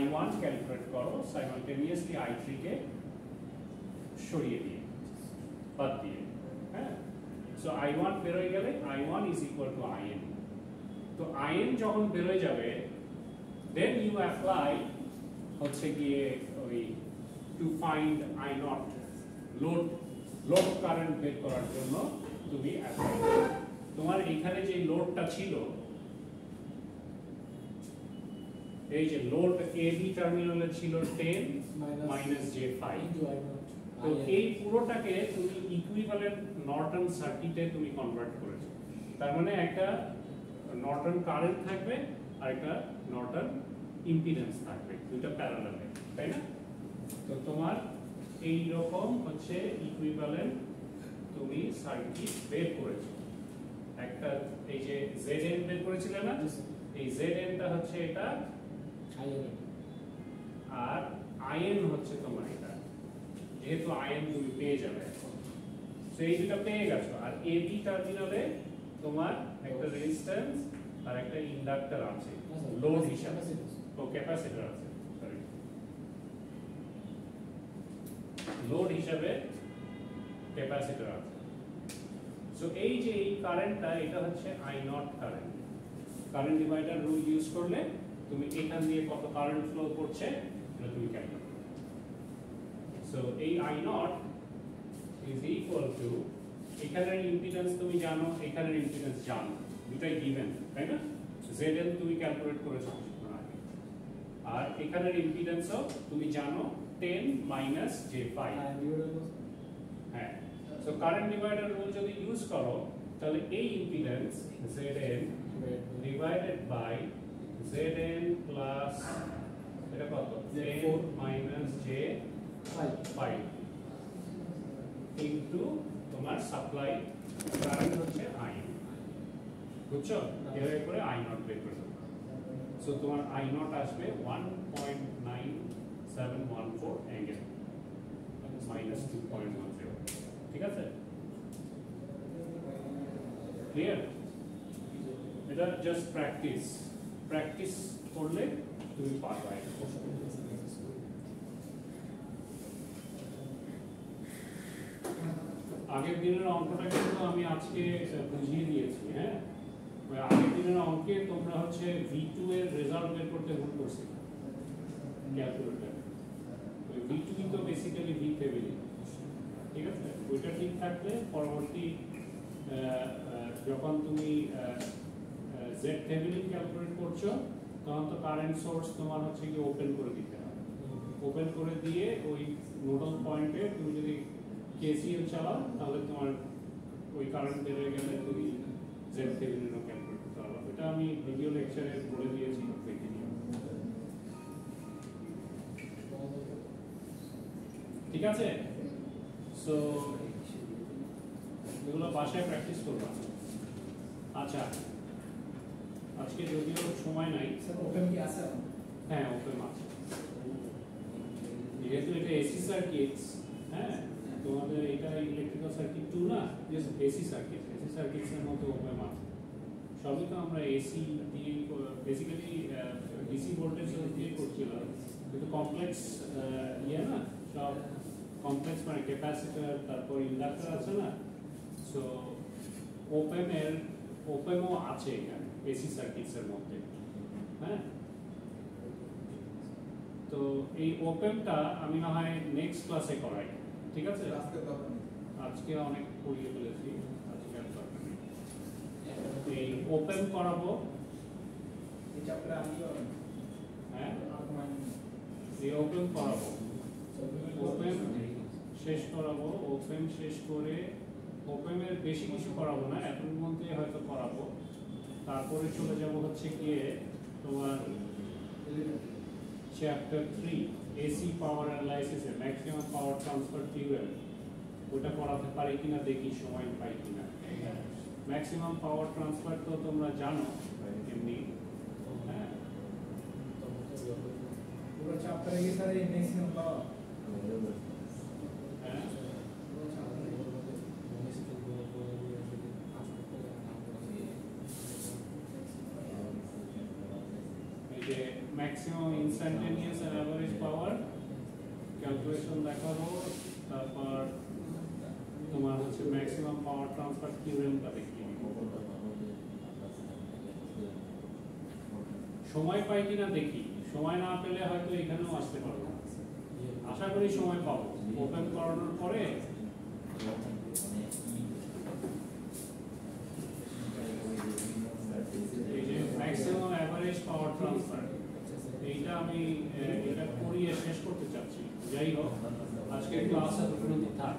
I1 ক্যালকুলেট করো সাইমালটেনিয়াসলি I3 কে সরিয়ে দিয়ে বাদ দিয়ে। হ্যাঁ, সো I1 বের হয়ে গেলে I1 is equal to IN। তো IN যখন বের হয়ে যাবে then you apply হচ্ছে গিয়ে ওই to find I0 load current বের করার জন্য তুমি অ্যাপ্লাই করো। তোমার এখানে যে লোডটা ছিল, এই যে লোড AB টার্মিনালে ছিল 10 মাইনাস J5, তো এই পুরোটাকে তুমি ইকুইভ্যালেন্ট নর্টন সার্কিটে তুমি কনভার্ট করেছো। তার মানে একটা নর্টন কারেন্ট থাকবে আর একটা নর্টন ইম্পিডেন্স থাকবে, দুটো প্যারালালে, তাই না? তো তোমার এই রকম হচ্ছে ইকুইভ্যালেন্ট তুমি সার্কিট বের করেছো। একটা এই যে ZN বের করেছিলে না, এই ZN টা হচ্ছে এটা আর IN হচ্ছে তোমার এটা, যেহেতু IN তুমি পেয়ে যাবে এখন। সো এই দুটো পেয়ে গেছো, আর AB টার্মিনালে তোমার একটা রেজিস্ট্যান্স আর একটা ইন্ডাক্টর আছে লোড হিসাবে, ও ক্যাপাসিটর আছে, সরি, লোড হিসাবে ক্যাপাসিটর আছে। সো এই যে এই কারেন্টটা, এটা হচ্ছে I0 current. Current divider rule use করলে তুমি এখান দিয়ে কত কারেন্ট ফ্লো করছে এটা তুমি ক্যালকুলেট করো। সো এই I0 is equal to, এখানের ইম্পিডেন্স তুমি জানো, এখানের ইম্পিডেন্স জানো, দুটাই গিভেন, তাই না? ZL তুমি ক্যালকুলেট করেছো কিছুক্ষণ আগে, আর এখানের ইম্পিডেন্সও তুমি জানো 10 মাইনাস J5। হ্যাঁ, সো কারেন্ট ডিভাইডার রুল যদি ইউজ করো তাহলে এই impedance ZN divided by ZN plus এটা কত 10 মাইনাস J5 ইনটু তোমার সাপ্লাই কারেন্ট হচ্ছে I। বুঝছো? এভাবে করে I0 বের করে দেবো। সো তোমার I0 আসবে 1.9714 অ্যাঙ্গেল মাইনাস 2.10। ঠিক আছে, ক্লিয়ার? এটা জাস্ট প্র্যাকটিস করলে তুমি পারবে। আগের দিনের অঙ্কটা কিন্তু আমি আজকে বুঝিয়ে দিয়েছি। হ্যাঁ, আগের দিনের অঙ্কে তোমরা হচ্ছে V2 এর রেজাল্ট বের করতে ভুল করছি ক্যালকুলেটর। V2 কিন্তু বেসিক্যালি VThevenin, ঠিক আছে? ওইটা ঠিক থাকলে পরবর্তী যখন তুমি ZThevenin ক্যালকুলেট করছো তখন তো কারেন্ট সোর্স তোমার হচ্ছে কি ওপেন করে দিতে হবে। ওপেন করে দিয়ে ওই নোডাল পয়েন্টে তুমি যদি কেসিএল চালাও তাহলে তোমার ওই কারেন্ট বেড়ে গেলে তুমি জেড থেভেনিনও ক্যালকুলেট করতে পারবে। এটা আমি ভিডিও লেকচারে বলে দিয়েছি, দেখে নিও। ঠিক আছে, সো এগুলো বাসায় প্র্যাকটিস করবা। আচ্ছা, আজকে যদিও সময় নাই। স্যার ওপেন কি আছে? হ্যাঁ, ওপেন আছে। যেহেতু এটা এসি সার্কিটস, হ্যাঁ, তোমাদের এটা ইলেকট্রিক্যাল সার্কিট 2 না, just AC circuit. AC circuits এর মধ্যে ওপেন আছে। সবই তো আমরা এসি দিয়ে বেসিক্যালি ডিসি ভোল্টেজ দিয়ে করছিলাম, কিন্তু কমপ্লেক্স ইয়ে না, সব কমপ্লেক্স মানে ক্যাপাসিটর, তারপর ইন্ডাক্টর আছে না, সো ওপেনও আছে এখানে এসি সার্কিটস এর মধ্যে। হ্যাঁ, তো এই ওপেনটা আমি না হয় নেক্সট ক্লাসে করাই, ঠিক আছে? আজকে দরকার নেই। আজকে অনেক পড়িয়ে ফেলেছি, আজকে আর দরকার নেই। এই ওপেন করাবো, এই চ্যাপ্টারে আমিও হ্যাঁ, আর মানে এই ওপেন করাবো, ওপেন শেষ করাবো। ওপেন শেষ করে ওপেনের বেশি কিছু করাবো না, এখনের মধ্যে হয়তো করাবো। তারপরে চলে যাব হচ্ছে গিয়ে তোমার চ্যাপ্টার 3 এসি পাওয়ার অ্যানালাইসিসে ম্যাক্সিমাম পাওয়ার ট্রান্সফার থিওরেম। ওটা করাতে পারি কিনা দেখি, সময় পাই কিনা। ম্যাক্সিমাম পাওয়ার ট্রান্সফার তো তোমরা জানো এমনি, হ্যাঁ। পুরো চ্যাপ্টারে কি স্যার এই ম্যাক্সিমাম পাওয়ার? হ্যাঁ, এই যে ম্যাক্সিমাম ইনস্ট্যান্টেনিয়াস আর অ্যাভারেজ পাওয়ার ক্যালকুলেশন দেখাবো, তারপর তোমার হচ্ছে ম্যাক্সিমাম পাওয়ার ট্রান্সফার থিওরেমটা দেখিয়ে নিব। সময় পাই কিনা দেখি, সময় না পেলে হয়তো এখানেও আসতে পারবো না। আশা করি সময় পাবো। ওপেন করানোর পরে এই যে ম্যাক্সিমাম অ্যাভারেজ পাওয়ার ট্রান্সফার, এইটা আমি এটা করিয়ে শেষ করতে চাচ্ছি। যাই হোক, আজকে ক্লাস এত পর্যন্ত থাক।